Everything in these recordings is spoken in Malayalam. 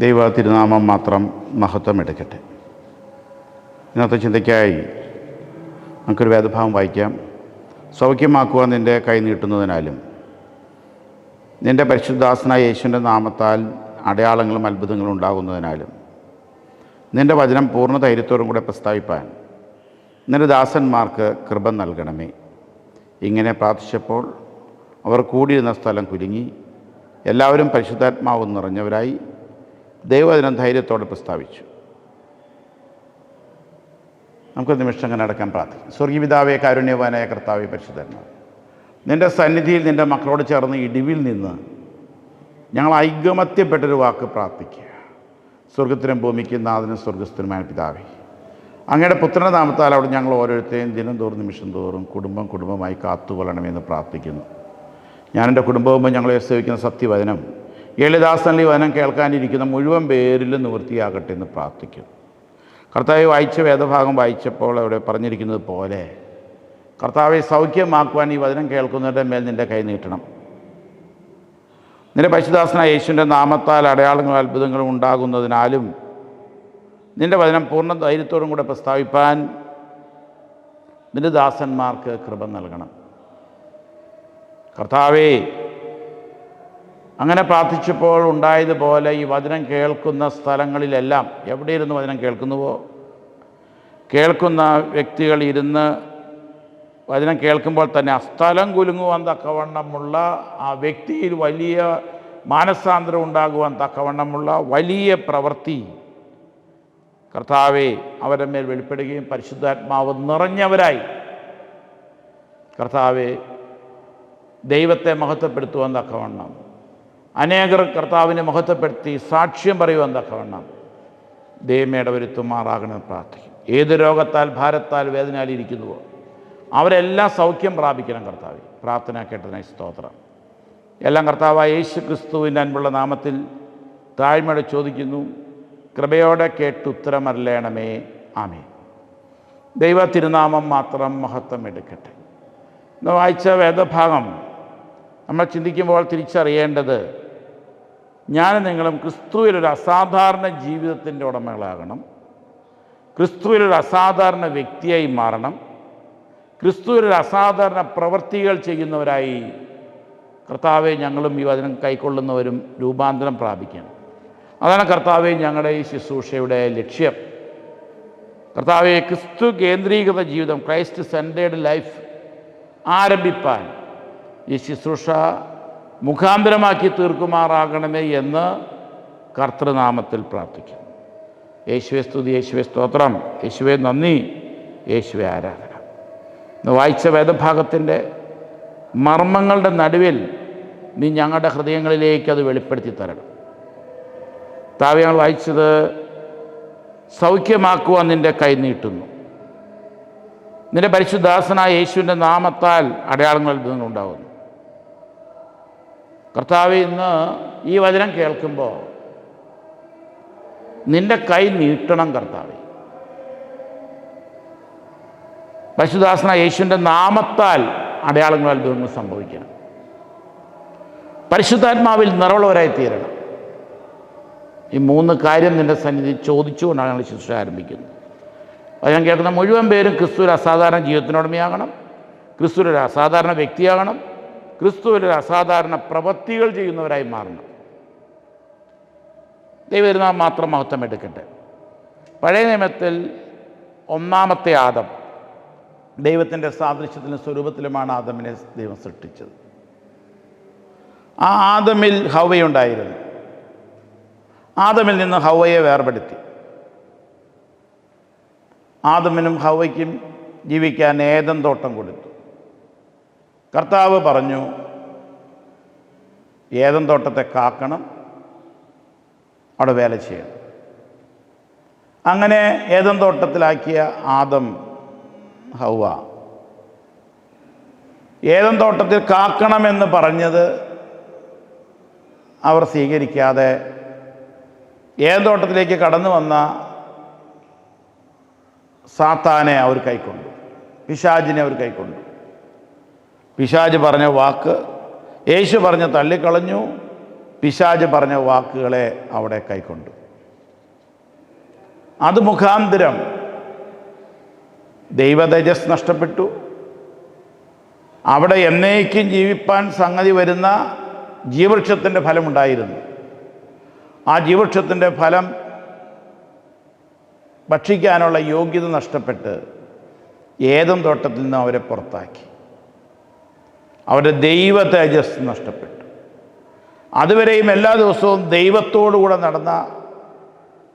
ദൈവ തിരുനാമം മാത്രം മഹത്വം എടുക്കട്ടെ. ഇന്നത്തെ ചിന്തയ്ക്കായി നമുക്കൊരു വേദഭാഗം വായിക്കാം. സൗഖ്യമാക്കുവാൻ നിൻ്റെ കൈ നീട്ടുന്നതിനാലും നിൻ്റെ പരിശുദ്ധാസനായ യേശുവിൻ്റെ നാമത്താൽ അടയാളങ്ങളും അത്ഭുതങ്ങളും ഉണ്ടാകുന്നതിനാലും നിൻ്റെ വചനം പൂർണ്ണ ധൈര്യത്തോടും കൂടെ പ്രസ്താവിപ്പാൻ നിൻ്റെ ദാസന്മാർക്ക് കൃപ നൽകണമേ. ഇങ്ങനെ പ്രാർത്ഥിച്ചപ്പോൾ അവർ കൂടിയിരുന്ന സ്ഥലം കുലുങ്ങി എല്ലാവരും പരിശുദ്ധാത്മാവ് നിറഞ്ഞവരായി ദൈവവചനം ധൈര്യത്തോടെ പ്രസ്താവിച്ചു. നമുക്ക് നിമിഷം അങ്ങനെ അടക്കാൻ പ്രാർത്ഥിക്കും. സ്വർഗീയപിതാവേ, കാരുണ്യവാനായ കർത്താവേ, പരിശുദ്ധാത്മാവേ, നിൻ്റെ സന്നിധിയിൽ നിൻ്റെ മക്കളോട് ചേർന്ന് ഇടിവിൽ നിന്ന് ഞങ്ങൾ ഐകമത്യപ്പെട്ടൊരു വാക്ക് പ്രാർത്ഥിക്കുക. സ്വർഗത്തിനും ഭൂമിക്കും നാഥനും സ്വർഗസ്ഥനുമായ പിതാവേ, അങ്ങയുടെ പുത്രൻ്റെ നാമത്താൽ അവിടെ ഞങ്ങൾ ഓരോരുത്തരെയും ദിനം തോറും നിമിഷം തോറും കുടുംബമായി കാത്തുകൊള്ളണമെന്ന് പ്രാർത്ഥിക്കുന്നു. ഞാൻ എൻ്റെ കുടുംബവും ഞങ്ങളെ സേവിക്കുന്ന സത്യവചനം എളിദാസനിൽ വചനം കേൾക്കാനിരിക്കുന്ന മുഴുവൻ പേരിലും നിവൃത്തിയാകട്ടെ എന്ന് പ്രാർത്ഥിക്കുന്നു. കർത്താവെ, വായിച്ച വേദഭാഗം വായിച്ചപ്പോൾ അവിടെ പറഞ്ഞിരിക്കുന്നത് പോലെ കർത്താവെ, സൗഖ്യമാക്കുവാൻ ഈ വചനം കേൾക്കുന്നവരുടെ മേൽ നിൻ്റെ കൈ നീട്ടണം. നിൻ്റെ പരിശുദ്ധാസനായ യേശുവിൻ്റെ നാമത്താൽ അടയാളങ്ങളും അത്ഭുതങ്ങളും ഉണ്ടാകുന്നതിനാലും നിൻ്റെ വചനം പൂർണ്ണ ധൈര്യത്തോടും കൂടെ പ്രസ്താവിപ്പാൻ നിൻ്റെ ദാസന്മാർക്ക് കൃപ നൽകണം. കർത്താവേ, അങ്ങനെ പ്രാർത്ഥിച്ചപ്പോൾ ഉണ്ടായതുപോലെ ഈ വചനം കേൾക്കുന്ന സ്ഥലങ്ങളിലെല്ലാം, എവിടെ ഇരുന്ന് വചനം കേൾക്കുന്നുവോ, കേൾക്കുന്ന വ്യക്തികൾ ഇരുന്ന് വചനം കേൾക്കുമ്പോൾ തന്നെ അസ്ഥലം കുലുങ്ങുവാൻ തക്കവണ്ണമുള്ള, ആ വ്യക്തിയിൽ വലിയ മാനസാന്തരം ഉണ്ടാകുവാൻ തക്കവണ്ണമുള്ള വലിയ പ്രവൃത്തി കർത്താവെ അവരുടെ മേൽ വെളിപ്പെടുകയും പരിശുദ്ധാത്മാവ് നിറഞ്ഞവരായി കർത്താവെ ദൈവത്തെ മഹത്വപ്പെടുത്തുവാൻ തക്കവണ്ണം, അനേകർ കർത്താവിനെ മഹത്വപ്പെടുത്തി സാക്ഷ്യം പറയുവാൻ തക്കവണ്ണം ദൈവമേ ഇടവരുത്തുമാറാകണമെന്ന് പ്രാർത്ഥിക്കും. ഏത് രോഗത്താൽ, ഭാരത്താൽ, വേദനയാൽ ഇരിക്കുന്നുവോ അവരെല്ലാം സൗഖ്യം പ്രാപിക്കണം. കർത്താവെ, പ്രാർത്ഥന കേട്ടതിനായി സ്തോത്രം. എല്ലാം കർത്താവായ യേശു ക്രിസ്തുവിൻ്റെ അൻപുള്ള നാമത്തിൽ താഴ്മയോടെ ചോദിക്കുന്നു. കൃപയോടെ കേട്ടുത്തരമരളയണമേ. ആമേൻ. ദൈവ തിരുനാമം മാത്രം മഹത്വം എടുക്കട്ടെ. ഇന്ന് വായിച്ച വേദഭാഗം നമ്മൾ ചിന്തിക്കുമ്പോൾ തിരിച്ചറിയേണ്ടത്, ഞാനും നിങ്ങളും ക്രിസ്തുവിലൊരു അസാധാരണ ജീവിതത്തിൻ്റെ ഉടമകളാകണം. ക്രിസ്തുവിലൊരു അസാധാരണ വ്യക്തിയായി മാറണം. ക്രിസ്തുവിലൊരു അസാധാരണ പ്രവൃത്തികൾ ചെയ്യുന്നവരായി കർത്താവെ ഞങ്ങളും ഈ വചനം കൈക്കൊള്ളുന്നവരും രൂപാന്തരം പ്രാപിക്കണം. അതാണ് കർത്താവെ ഞങ്ങളുടെ ഈ ശുശ്രൂഷയുടെ ലക്ഷ്യം. കർത്താവെ, ക്രിസ്തു കേന്ദ്രീകൃത ജീവിതം, ക്രൈസ്റ്റ് സെൻറ്റേർഡ് ലൈഫ് ആരംഭിപ്പാൻ ഈ ശുശ്രൂഷ മുഖാന്തരമാക്കി തീർക്കുമാറാകണമേ എന്ന് കർത്തൃനാമത്തിൽ പ്രാർത്ഥിക്കുന്നു. യേശുവെ സ്തുതി, യേശുവെ സ്തോത്രം, യേശുവെ നന്ദി, യേശുവെ ആരാധന. ഇന്ന് വായിച്ച വേദഭാഗത്തിൻ്റെ മർമ്മങ്ങളുടെ നടുവിൽ നീ ഞങ്ങളുടെ ഹൃദയങ്ങളിലേക്ക് അത് വെളിപ്പെടുത്തി തരണം. താവേ, ഞങ്ങൾ വായിച്ചത് സൗഖ്യമാക്കുവാൻ നിൻ്റെ കൈ നീട്ടുന്നു. നിൻ്റെ പരിശുദ്ധാസനായ യേശുവിൻ്റെ നാമത്താൽ അടയാളങ്ങൾ അത്ഭുതങ്ങൾ ഉണ്ടാകുന്നു. കർത്താവേ, ഇന്ന് ഈ വചനം കേൾക്കുമ്പോൾ നിൻ്റെ കൈ നീട്ടണം. കർത്താവേ, പരിശുദ്ധാസനായ യേശുവിൻ്റെ നാമത്താൽ അടയാളങ്ങൾ അത്ഭുതങ്ങൾ സംഭവിക്കണം. പരിശുദ്ധാത്മാവിൽ നിറവുള്ളവരായി തീരണം. ഈ മൂന്ന് കാര്യം നിൻ്റെ സന്നിധി ചോദിച്ചുകൊണ്ടാണ് ഞങ്ങൾ ശുശ്രൂഷ ആരംഭിക്കുന്നത്. അത് ഞാൻ കേൾക്കുന്ന മുഴുവൻ പേരും ക്രിസ്തുവിൽ അസാധാരണ ജീവിതത്തിനുടമയാകണം, ക്രിസ്തുവിൽ ഒരു അസാധാരണ വ്യക്തിയാകണം, ക്രിസ്തുവിൽ ഒരു അസാധാരണ പ്രവൃത്തികൾ ചെയ്യുന്നവരായി മാറണം. ദൈവനാമം മാത്രം മഹത്വം എടുക്കട്ടെ. പഴയ നിയമത്തിൽ ഒന്നാമത്തെ ആദം, ദൈവത്തിൻ്റെ സാദൃശ്യത്തിലും സ്വരൂപത്തിലുമാണ് ആദമിനെ ദൈവം സൃഷ്ടിച്ചത്. ആ ആദമിൽ ഹവ്വയുണ്ടായിരുന്നു. ആദമിൽ നിന്ന് ഹവ്വയെ വേർപെടുത്തി. ആദമിനും ഹവ്വയ്ക്കും ജീവിക്കാൻ ഏദൻ തോട്ടം കൊടുത്തു. കർത്താവ് പറഞ്ഞു, ഏദൻ തോട്ടത്തെ കാക്കണം, അവിടെ വേല ചെയ്യണം. അങ്ങനെ ഏദൻ തോട്ടത്തിലാക്കിയ ആദം, ഹവ്വ ഏദൻ തോട്ടത്തിൽ കാക്കണമെന്ന് പറഞ്ഞത് അവർ സ്വീകരിക്കാതെ ഏദൻ തോട്ടത്തിലേക്ക് കടന്നു വന്ന സാത്താനെ അവർ കൈക്കൊണ്ടു, പിശാചിനെ അവർ കൈക്കൊണ്ടു. പിശാച് പറഞ്ഞ വാക്ക് യേശു പറഞ്ഞ് തള്ളിക്കളഞ്ഞു. പിശാച് പറഞ്ഞ വാക്കുകളെ അവിടെ കൈക്കൊണ്ടു. അത് മുഖാന്തരം ദൈവതേജസ് നഷ്ടപ്പെട്ടു. അവിടെ എന്നേക്കും ജീവിപ്പാൻ സംഗതി വരുന്ന ജീവവൃക്ഷത്തിൻ്റെ ഫലമുണ്ടായിരുന്നു. ആ ജീവവൃക്ഷത്തിൻ്റെ ഫലം ഭക്ഷിക്കാനുള്ള യോഗ്യത നഷ്ടപ്പെട്ട് ഏദൻ തോട്ടത്തിൽ നിന്ന് അവരെ പുറത്താക്കി. അവരുടെ ദൈവ തേജസ് നഷ്ടപ്പെട്ടു. അതുവരെയും എല്ലാ ദിവസവും ദൈവത്തോടുകൂടെ നടന്ന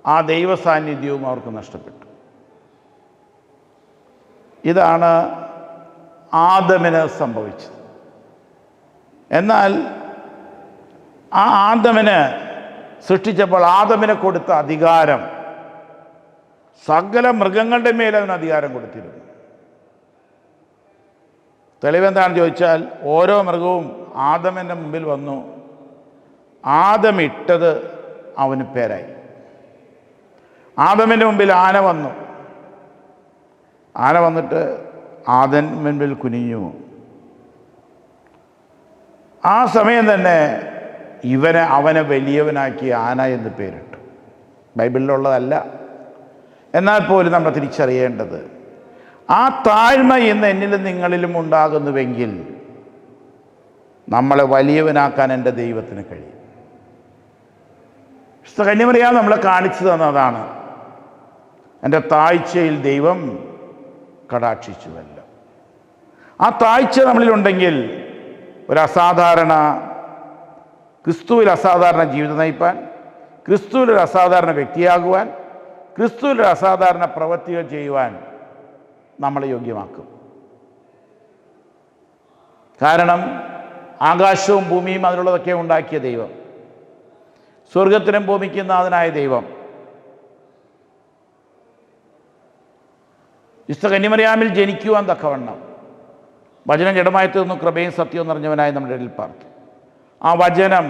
ആ ദൈവ സാന്നിധ്യവും അവർക്ക് നഷ്ടപ്പെട്ടു. ഇതാണ് ആദമിന് സംഭവിച്ചത്. എന്നാൽ ആ ആദമിന് സൃഷ്ടിച്ചപ്പോൾ ആദമിനെ കൊടുത്ത അധികാരം സകല മൃഗങ്ങളുടെ മേൽ അവന് അധികാരം കൊടുത്തിരുന്നു. തെളിവെന്താണെന്ന് ചോദിച്ചാൽ ഓരോ മൃഗവും ആദമിൻ്റെ മുമ്പിൽ വന്നു. ആദം ഇട്ടത് അവന് പേരായി. ആദമിൻ്റെ മുമ്പിൽ ആന വന്നു. ആന വന്നിട്ട് ആദൻ മുൻപിൽ കുനിഞ്ഞു. ആ സമയം തന്നെ അവനെ വലിയവനാക്കി ആന എന്ന് പേരിട്ടു. ബൈബിളിലുള്ളതല്ല. എന്നാൽ പോലും നമ്മൾ തിരിച്ചറിയേണ്ടത് ആ താഴ്മ ഇന്ന് എന്നിലും നിങ്ങളിലും ഉണ്ടാകുന്നുവെങ്കിൽ നമ്മളെ വലിയവനാക്കാൻ എൻ്റെ ദൈവത്തിന് കഴിയും. കന്യമറിയാതെ നമ്മളെ കാണിച്ചു തന്നതാണ്. എൻ്റെ താഴ്ചയിൽ ദൈവം കടാക്ഷിച്ചുവല്ല. ആ താഴ്ച നമ്മളിലുണ്ടെങ്കിൽ ക്രിസ്തുവിൽ അസാധാരണ ജീവിതം നയിപ്പാൻ, ക്രിസ്തുവിലൊരു അസാധാരണ വ്യക്തിയാകുവാൻ, ക്രിസ്തുവിലൊരു അസാധാരണ പ്രവൃത്തികൾ ചെയ്യുവാൻ നമ്മളെ യോഗ്യമാക്കും. കാരണം ആകാശവും ഭൂമിയും അതിലുള്ളതൊക്കെ ഉണ്ടാക്കിയ ദൈവം, സ്വർഗത്തിനും ഭൂമിക്കും നാഥനായ ദൈവം, വിശുദ്ധ കന്യമറിയാമിൽ ജനിക്കുവാൻ തക്കവണ്ണം വചനം ജഡമായി തീർന്നു, കൃപയും സത്യവും നിറഞ്ഞവനായി നമ്മുടെ ഇടയിൽ പാർത്തു. ആ വചനം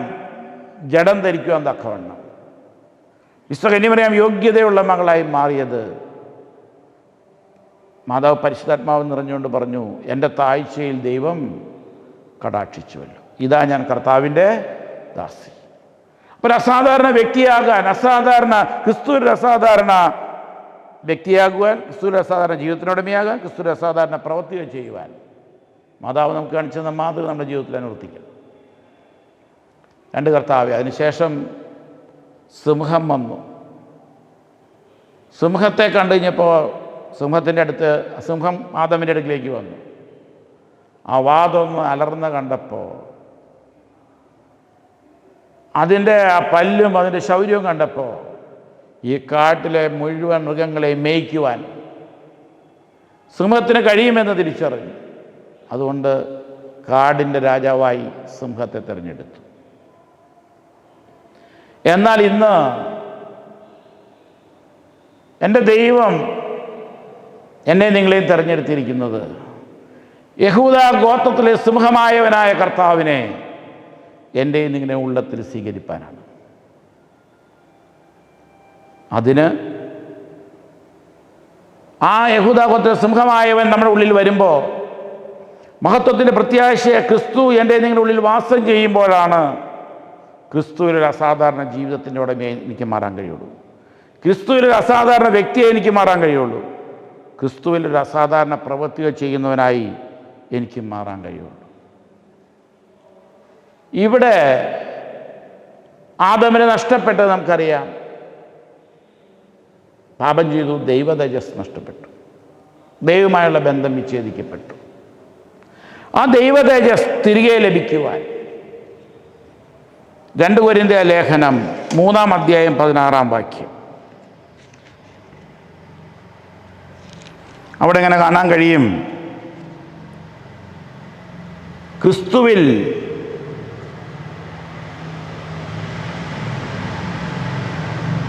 ജഡം ധരിക്കുവാൻ തക്കവണ്ണം വിശുദ്ധ കന്യമറിയാം യോഗ്യതയുള്ള മകളായി മാറിയത് മാതാവ് പരിശുദ്ധാത്മാവ് നിറഞ്ഞുകൊണ്ട് പറഞ്ഞു, എൻ്റെ താഴ്ചയിൽ ദൈവം കടാക്ഷിച്ചുവല്ലോ. ഇതാ ഞാൻ കർത്താവിൻ്റെ ദാസി. ഒരു അസാധാരണ വ്യക്തിയാകാൻ, ക്രിസ്തുവിൻ്റെ അസാധാരണ വ്യക്തിയാകുവാൻ, ക്രിസ്തുവിൻ്റെ അസാധാരണ ജീവിതത്തിനുടമയാകാൻ, ക്രിസ്തുവിൻ്റെ അസാധാരണ പ്രവൃത്തികൾ ചെയ്യുവാൻ മാതാവ് നമുക്ക് കാണിച്ചെന്ന മാതൃക നമ്മുടെ ജീവിതത്തിൽ അനുവർത്തിക്കണം. രണ്ട് കർത്താവ്. അതിനുശേഷം സിംഹം വന്നു. സിംഹത്തെ കണ്ടു കഴിഞ്ഞപ്പോൾ സിംഹം ആദമിൻ്റെ അടുക്കിലേക്ക് വന്നു. ആ വാതൊന്ന് അലർന്ന് കണ്ടപ്പോൾ, അതിൻ്റെ ആ പല്ലും അതിൻ്റെ ശൗര്യവും കണ്ടപ്പോൾ ഈ കാട്ടിലെ മുഴുവൻ മൃഗങ്ങളെ മേയ്ക്കുവാൻ സിംഹത്തിന് കഴിയുമെന്ന് തിരിച്ചറിഞ്ഞു. അതുകൊണ്ട് കാടിൻ്റെ രാജാവായി സിംഹത്തെ തിരഞ്ഞെടുത്തു. എന്നാൽ ഇന്ന് എൻ്റെ ദൈവം എന്നെ നിങ്ങളെയും തിരഞ്ഞെടുത്തിരിക്കുന്നത് യഹൂദ ഗോത്രത്തിലെ സിംഹമായവനായ കർത്താവിനെ എൻ്റെയും നിങ്ങളെ ഉള്ളത്തിൽ സ്വീകരിപ്പാനാണ്. അതിന് ആ യഹൂദ ഗോത്രത്തിലെ സിംഹമായവൻ നമ്മുടെ ഉള്ളിൽ വരുമ്പോൾ, മഹത്വത്തിൻ്റെ പ്രത്യാശയെ ക്രിസ്തു എൻ്റെ നിങ്ങളുടെ ഉള്ളിൽ വാസം ചെയ്യുമ്പോഴാണ് ക്രിസ്തുവിലൊരു അസാധാരണ ജീവിതത്തിൻ്റെ ഉടമയെ എനിക്ക് മാറാൻ കഴിയുള്ളൂ. ക്രിസ്തുവിലൊരു അസാധാരണ വ്യക്തിയെ എനിക്ക് മാറാൻ കഴിയുള്ളൂ. ക്രിസ്തുവിലൊരു അസാധാരണ പ്രവൃത്തികൾ ചെയ്യുന്നവനായി എനിക്ക് മാറാൻ കഴിയുള്ളൂ. ഇവിടെ ആദമിനെ നഷ്ടപ്പെട്ടത് നമുക്കറിയാം. പാപം ചെയ്തു, ദൈവ തേജസ് നഷ്ടപ്പെട്ടു, ദൈവവുമായുള്ള ബന്ധം വിച്ഛേദിക്കപ്പെട്ടു. ആ ദൈവ തേജസ് തിരികെ ലഭിക്കുവാൻ 2 കൊരിന്ത്യർ ലേഖനം 3-ാം അധ്യായം 16-ാം വാക്യം, അവിടെ ഇങ്ങനെ കാണാൻ കഴിയും. ക്രിസ്തുവിൽ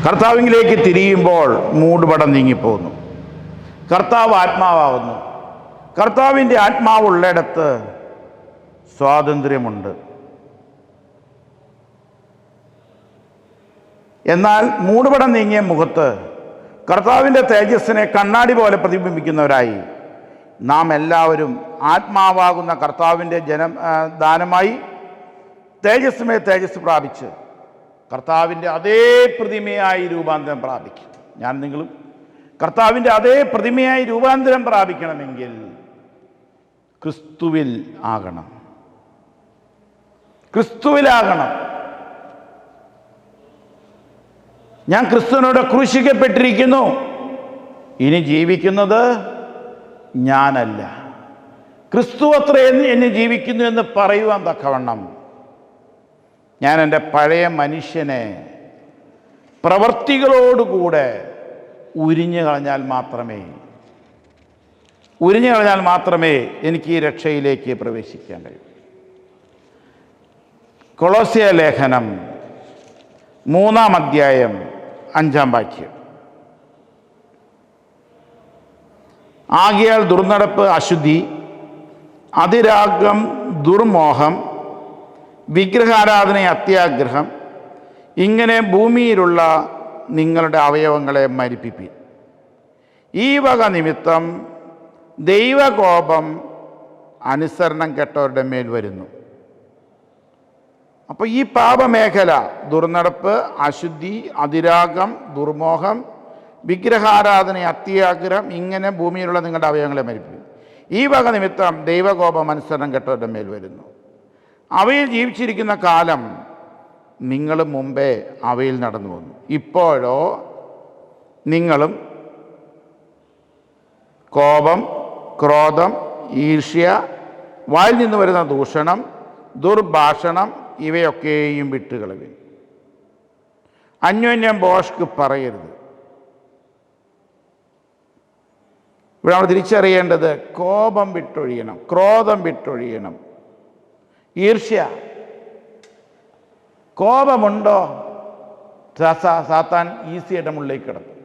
കർത്താവിലേക്ക് തിരിയുമ്പോൾ മൂടുപടം നീങ്ങിപ്പോകുന്നു. കർത്താവ് ആത്മാവാകുന്നു. കർത്താവിൻ്റെ ആത്മാവുള്ളിടത്ത് സ്വാതന്ത്ര്യമുണ്ട്. എന്നാൽ മൂടുപടം നീങ്ങിയ മുഖത്ത് കർത്താവിൻ്റെ തേജസ്സിനെ കണ്ണാടി പോലെ പ്രതിബിംബിക്കുന്നവരായി നാം എല്ലാവരും ആത്മാവാകുന്ന കർത്താവിൻ്റെ ദാനമായി തേജസ്സുമേ തേജസ് പ്രാപിച്ച് കർത്താവിൻ്റെ അതേ പ്രതിമയായി രൂപാന്തരം പ്രാപിക്കും. ഞാൻ നിങ്ങളും കർത്താവിൻ്റെ അതേ പ്രതിമയായി രൂപാന്തരം പ്രാപിക്കണമെങ്കിൽ ക്രിസ്തുവിൽ ആകണം. ക്രിസ്തുവിലാകണം. ഞാൻ ക്രിസ്തുവിനോട് ക്രൂശിക്കപ്പെട്ടിരിക്കുന്നു, ഇനി ജീവിക്കുന്നത് ഞാനല്ല, ക്രിസ്തു അത്ര എന്നെ ജീവിക്കുന്നു എന്ന് പറയുവാൻ തക്കവണ്ണം ഞാൻ എൻ്റെ പഴയ മനുഷ്യനെ പ്രവൃത്തികളോടുകൂടെ ഉരിഞ്ഞു കളഞ്ഞാൽ മാത്രമേ എനിക്ക് ഈ രക്ഷയിലേക്ക് പ്രവേശിക്കാൻ കഴിയൂ. കൊളോസ്യ ലേഖനം 3-ാം അധ്യായം 5-ാം വാക്യം. ആകയാൽ ദുർനടപ്പ്, അശുദ്ധി, അതിരാഗം, ദുർമോഹം, വിഗ്രഹാരാധന, അത്യാഗ്രഹം, ഇങ്ങനെ ഭൂമിയിലുള്ള നിങ്ങളുടെ അവയവങ്ങളെ മരിപ്പിപ്പിൻ. ഈ വക നിമിത്തം ദൈവകോപം അനുസരണം കെട്ടവരുടെ മേൽ വരുന്നു. അപ്പോൾ ഈ പാപമേഖല, ദുർനടപ്പ്, അശുദ്ധി, അതിരാഗം, ദുർമോഹം, വിഗ്രഹാരാധന, അത്യാഗ്രഹം, ഇങ്ങനെ ഭൂമിയിലുള്ള നിങ്ങളുടെ അവയവങ്ങളെ മരിപ്പിക്കും. ഈ വക നിമിത്തം ദൈവകോപം അനുസരണം കെട്ടവരുടെ മേൽ വരുന്നു. അവയിൽ ജീവിച്ചിരിക്കുന്ന കാലം നിങ്ങൾ മുമ്പേ അവയിൽ നടന്നു വന്നു. ഇപ്പോഴോ നിങ്ങളും കോപം, ക്രോധം, ഈർഷ്യ, വായിൽ നിന്ന് വരുന്ന ദൂഷണം, ദുർഭാഷണം ഇവയൊക്കെയും വിട്ടുകളവിൻ. അന്യോന്യം ഭോഷ്ക് പറയരുത്. ഇവിടെ നമ്മൾ തിരിച്ചറിയേണ്ടത് കോപം വിട്ടൊഴിയണം, ക്രോധം വിട്ടൊഴിയണം, ഈർഷ്യ. കോപമുണ്ടോ? സാത്താൻ ഈസിയായിട്ട് മുകളിലേക്ക് കിടക്കും.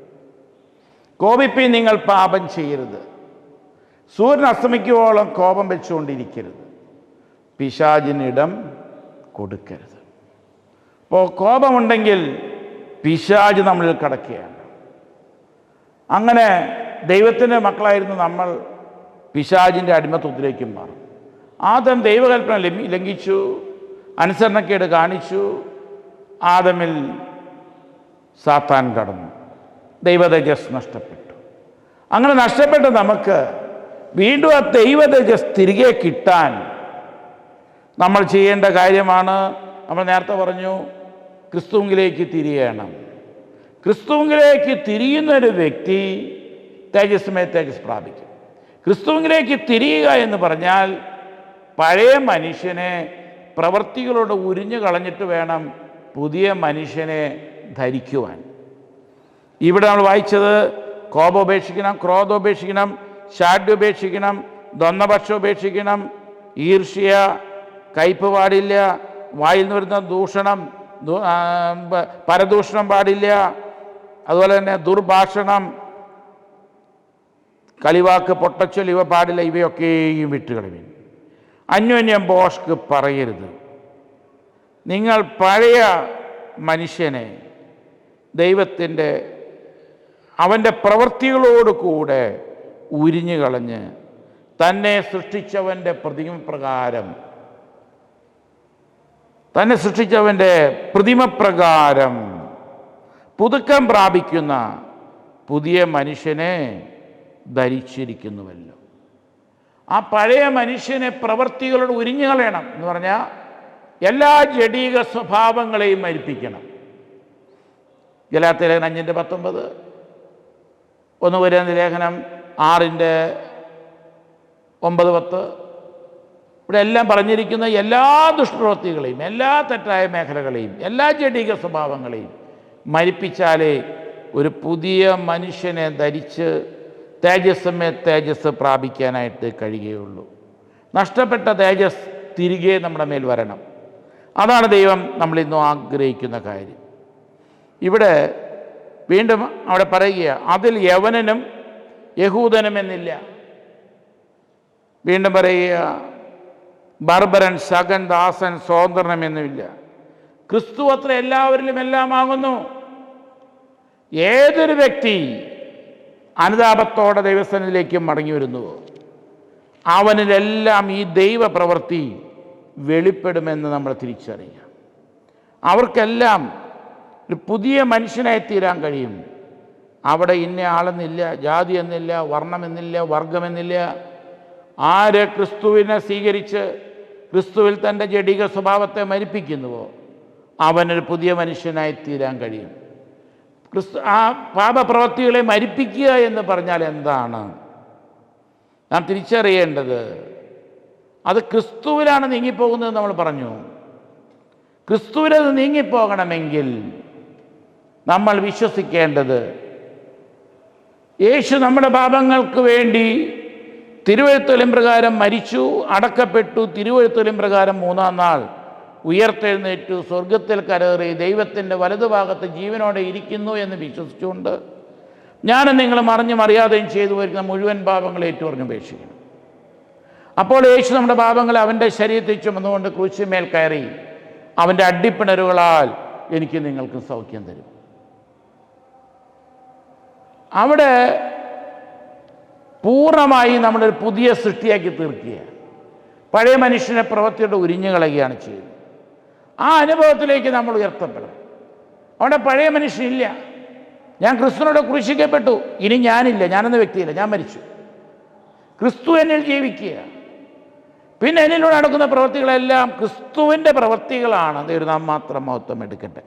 കോപിപ്പി നിങ്ങൾ പാപം ചെയ്യരുത്. സൂര്യൻ അസ്തമിക്കുവോളം കോപം വെച്ചുകൊണ്ടിരിക്കരുത്. പിശാചിനിടം കൊടുക്കരുത്. അപ്പോൾ കോപമുണ്ടെങ്കിൽ പിശാച് നമ്മളിൽ കിടക്കുകയാണ്. അങ്ങനെ ദൈവത്തിൻ്റെ മക്കളായിരുന്നു നമ്മൾ പിശാചിൻ്റെ അടിമത്വത്തിലേക്ക് മാറും. ആദം ദൈവകൽപ്പന ലംഘിച്ചു, അനുസരണക്കേട് കാണിച്ചു. ആദമിൽ സാത്താൻ കടന്നു, ദൈവതേജസ് നഷ്ടപ്പെട്ടു. അങ്ങനെ നഷ്ടപ്പെട്ട നമുക്ക് വീണ്ടും ആ ദൈവതേജസ് തിരികെ കിട്ടാൻ നമ്മൾ ചെയ്യേണ്ട കാര്യമാണ്, നമ്മൾ നേരത്തെ പറഞ്ഞു, ക്രിസ്തുവിലേക്ക് തിരിയണം. ക്രിസ്തുവിലേക്ക് തിരിയുന്നൊരു വ്യക്തി തേജസ്മേ തേജസ് പ്രാപിക്കും. ക്രിസ്തുവിലേക്ക് തിരിയുക എന്ന് പറഞ്ഞാൽ പഴയ മനുഷ്യനെ പ്രവൃത്തികളോട് ഉരിഞ്ഞു കളഞ്ഞിട്ട് വേണം പുതിയ മനുഷ്യനെ ധരിക്കുവാൻ. ഇവിടെ നമ്മൾ വായിച്ചത് കോപം ഉപേക്ഷിക്കണം, ക്രോധം ഉപേക്ഷിക്കണം, ശാഠ്യം ഉപേക്ഷിക്കണം, ദ്വന്ദ്വപക്ഷം ഉപേക്ഷിക്കണം, ഈർഷ്യ, കയ്പ് പാടില്ല, വായിൽ നിന്ന് വരുന്ന ദൂഷണം, പരദൂഷണം പാടില്ല, അതുപോലെ തന്നെ ദുർഭാഷണം, കളിവാക്ക്, പൊട്ടച്ചൊൽ ഇവ പാടില്ല. ഇവയൊക്കെയും വിട്ടുകളവിൻ. അന്യോന്യം ഭോഷ്ക് പറയരുത്. നിങ്ങൾ പഴയ മനുഷ്യനെ അവൻ്റെ പ്രവൃത്തികളോട് കൂടെ ഉരിഞ്ഞു കളഞ്ഞ് തന്നെ സൃഷ്ടിച്ചവൻ്റെ പ്രതിമപ്രകാരം പുതുക്കം പ്രാപിക്കുന്ന പുതിയ മനുഷ്യനെ ധരിച്ചിരിക്കുന്നുവല്ലോ. ആ പഴയ മനുഷ്യനെ പ്രവൃത്തികളോട് ഉരിഞ്ഞു കളയണം എന്ന് പറഞ്ഞാൽ എല്ലാ ജഡീക സ്വഭാവങ്ങളെയും മരിപ്പിക്കണം. ഗലാത്യ ലേഖനം 5:19, 1 കൊരിന്ത്യർ ലേഖനം 6:9-10. ഇവിടെ എല്ലാം പറഞ്ഞിരിക്കുന്ന എല്ലാ ദുഷ്പ്രവൃത്തികളെയും, എല്ലാ തെറ്റായ മേഖലകളെയും, എല്ലാ ജഡീക സ്വഭാവങ്ങളെയും മരിപ്പിച്ചാലേ ഒരു പുതിയ മനുഷ്യനെ ധരിച്ച് തേജസ് പ്രാപിക്കാനായിട്ട് കഴിയുകയുള്ളൂ. നഷ്ടപ്പെട്ട തേജസ് തിരികെ നമ്മുടെ മേൽ വരണം. അതാണ് ദൈവം നമ്മളിന്നും ആഗ്രഹിക്കുന്ന കാര്യം. ഇവിടെ വീണ്ടും അവിടെ പറയുക, അതിൽ യവനനും യഹൂദനും എന്നില്ല. വീണ്ടും പറയുക, ബർബരൻ, ശകൻ, ദാസൻ, സ്വതന്ത്രനും എന്നുമില്ല. ക്രിസ്തു അത്ര എല്ലാവരിലും എല്ലാമാകുന്നു. ഏതൊരു വ്യക്തി അനുതാപത്തോടെ ദൈവസന്നിധിയിലേക്ക് മടങ്ങി വരുന്നുവോ അവനിലെല്ലാം ഈ ദൈവപ്രവൃത്തി വെളിപ്പെടുമെന്ന് നമ്മൾ അവർക്കെല്ലാം ഒരു പുതിയ മനുഷ്യനായി തീരാൻ കഴിയും. അവിടെ ഇന്ന ആളെന്നില്ല, ജാതി എന്നില്ല, വർണ്ണമെന്നില്ല, വർഗമെന്നില്ല. ആര് ക്രിസ്തുവിനെ സ്വീകരിച്ച് ക്രിസ്തുവിൽ തൻ്റെ ജഡിക സ്വഭാവത്തെ മരിപ്പിക്കുന്നുവോ അവനൊരു പുതിയ മനുഷ്യനായി തീരാൻ കഴിയും. ആ പാപപ്രവൃത്തികളെ മരിപ്പിക്കുക എന്ന് പറഞ്ഞാൽ എന്താണ്? നാം തിരിച്ചറിയേണ്ടത് അത് ക്രിസ്തുവിലാണ് നീങ്ങിപ്പോകുന്നത്. നമ്മൾ പറഞ്ഞു, ക്രിസ്തുവിനത് നീങ്ങിപ്പോകണമെങ്കിൽ നമ്മൾ വിശ്വസിക്കേണ്ടത് യേശു നമ്മുടെ പാപങ്ങൾക്ക് വേണ്ടി തിരുവെഴുത്തുകളിൻ പ്രകാരം മരിച്ചു, അടക്കപ്പെട്ടു, തിരുവെഴുത്തുകളിൻ പ്രകാരം മൂന്നാം നാൾ ഉയർത്തെഴുന്നേറ്റു, സ്വർഗത്തിൽ കരേറി ദൈവത്തിൻ്റെ വലതുഭാഗത്ത് ജീവനോടെ ഇരിക്കുന്നു എന്ന് വിശ്വസിച്ചുകൊണ്ട് ഞാനും നിങ്ങളും അറിഞ്ഞും അറിയാതെയും ചെയ്തു വരുന്ന മുഴുവൻ പാപങ്ങളെ ഏറ്റുപറഞ്ഞുപേക്ഷിക്കണം. അപ്പോൾ യേശു നമ്മുടെ പാപങ്ങളെ അവൻ്റെ ശരീരത്തിൽ ചുമന്നുകൊണ്ട് ക്രൂശിന്മേൽ കയറി അവൻ്റെ അടിപ്പിണരുകളാൽ എനിക്ക് നിങ്ങൾക്ക് സൗഖ്യം തരും. അവിടെ പൂർണ്ണമായി നമ്മളൊരു പുതിയ സൃഷ്ടിയാക്കി തീർക്കുക, പഴയ മനുഷ്യനെ പ്രവൃത്തിയുടെ ഉരിഞ്ഞു കളയുകയാണ് ചെയ്യുന്നത്. ആ അനുഭവത്തിലേക്ക് നമ്മൾ ഉയർത്തപ്പെടും. അവിടെ പഴയ മനുഷ്യനില്ല. ഞാൻ ക്രിസ്തുവിനോട് ക്രൂശിക്കപ്പെട്ടു, ഇനി ഞാനില്ല, ഞാനെന്ന വ്യക്തിയില്ല, ഞാൻ മരിച്ചു. ക്രിസ്തു എന്നിൽ ജീവിക്കുക. പിന്നെ എന്നിലൂടെ നടക്കുന്ന പ്രവൃത്തികളെല്ലാം ക്രിസ്തുവിൻ്റെ പ്രവൃത്തികളാണ്. നാം മാത്രം മഹത്വം എടുക്കട്ടെ.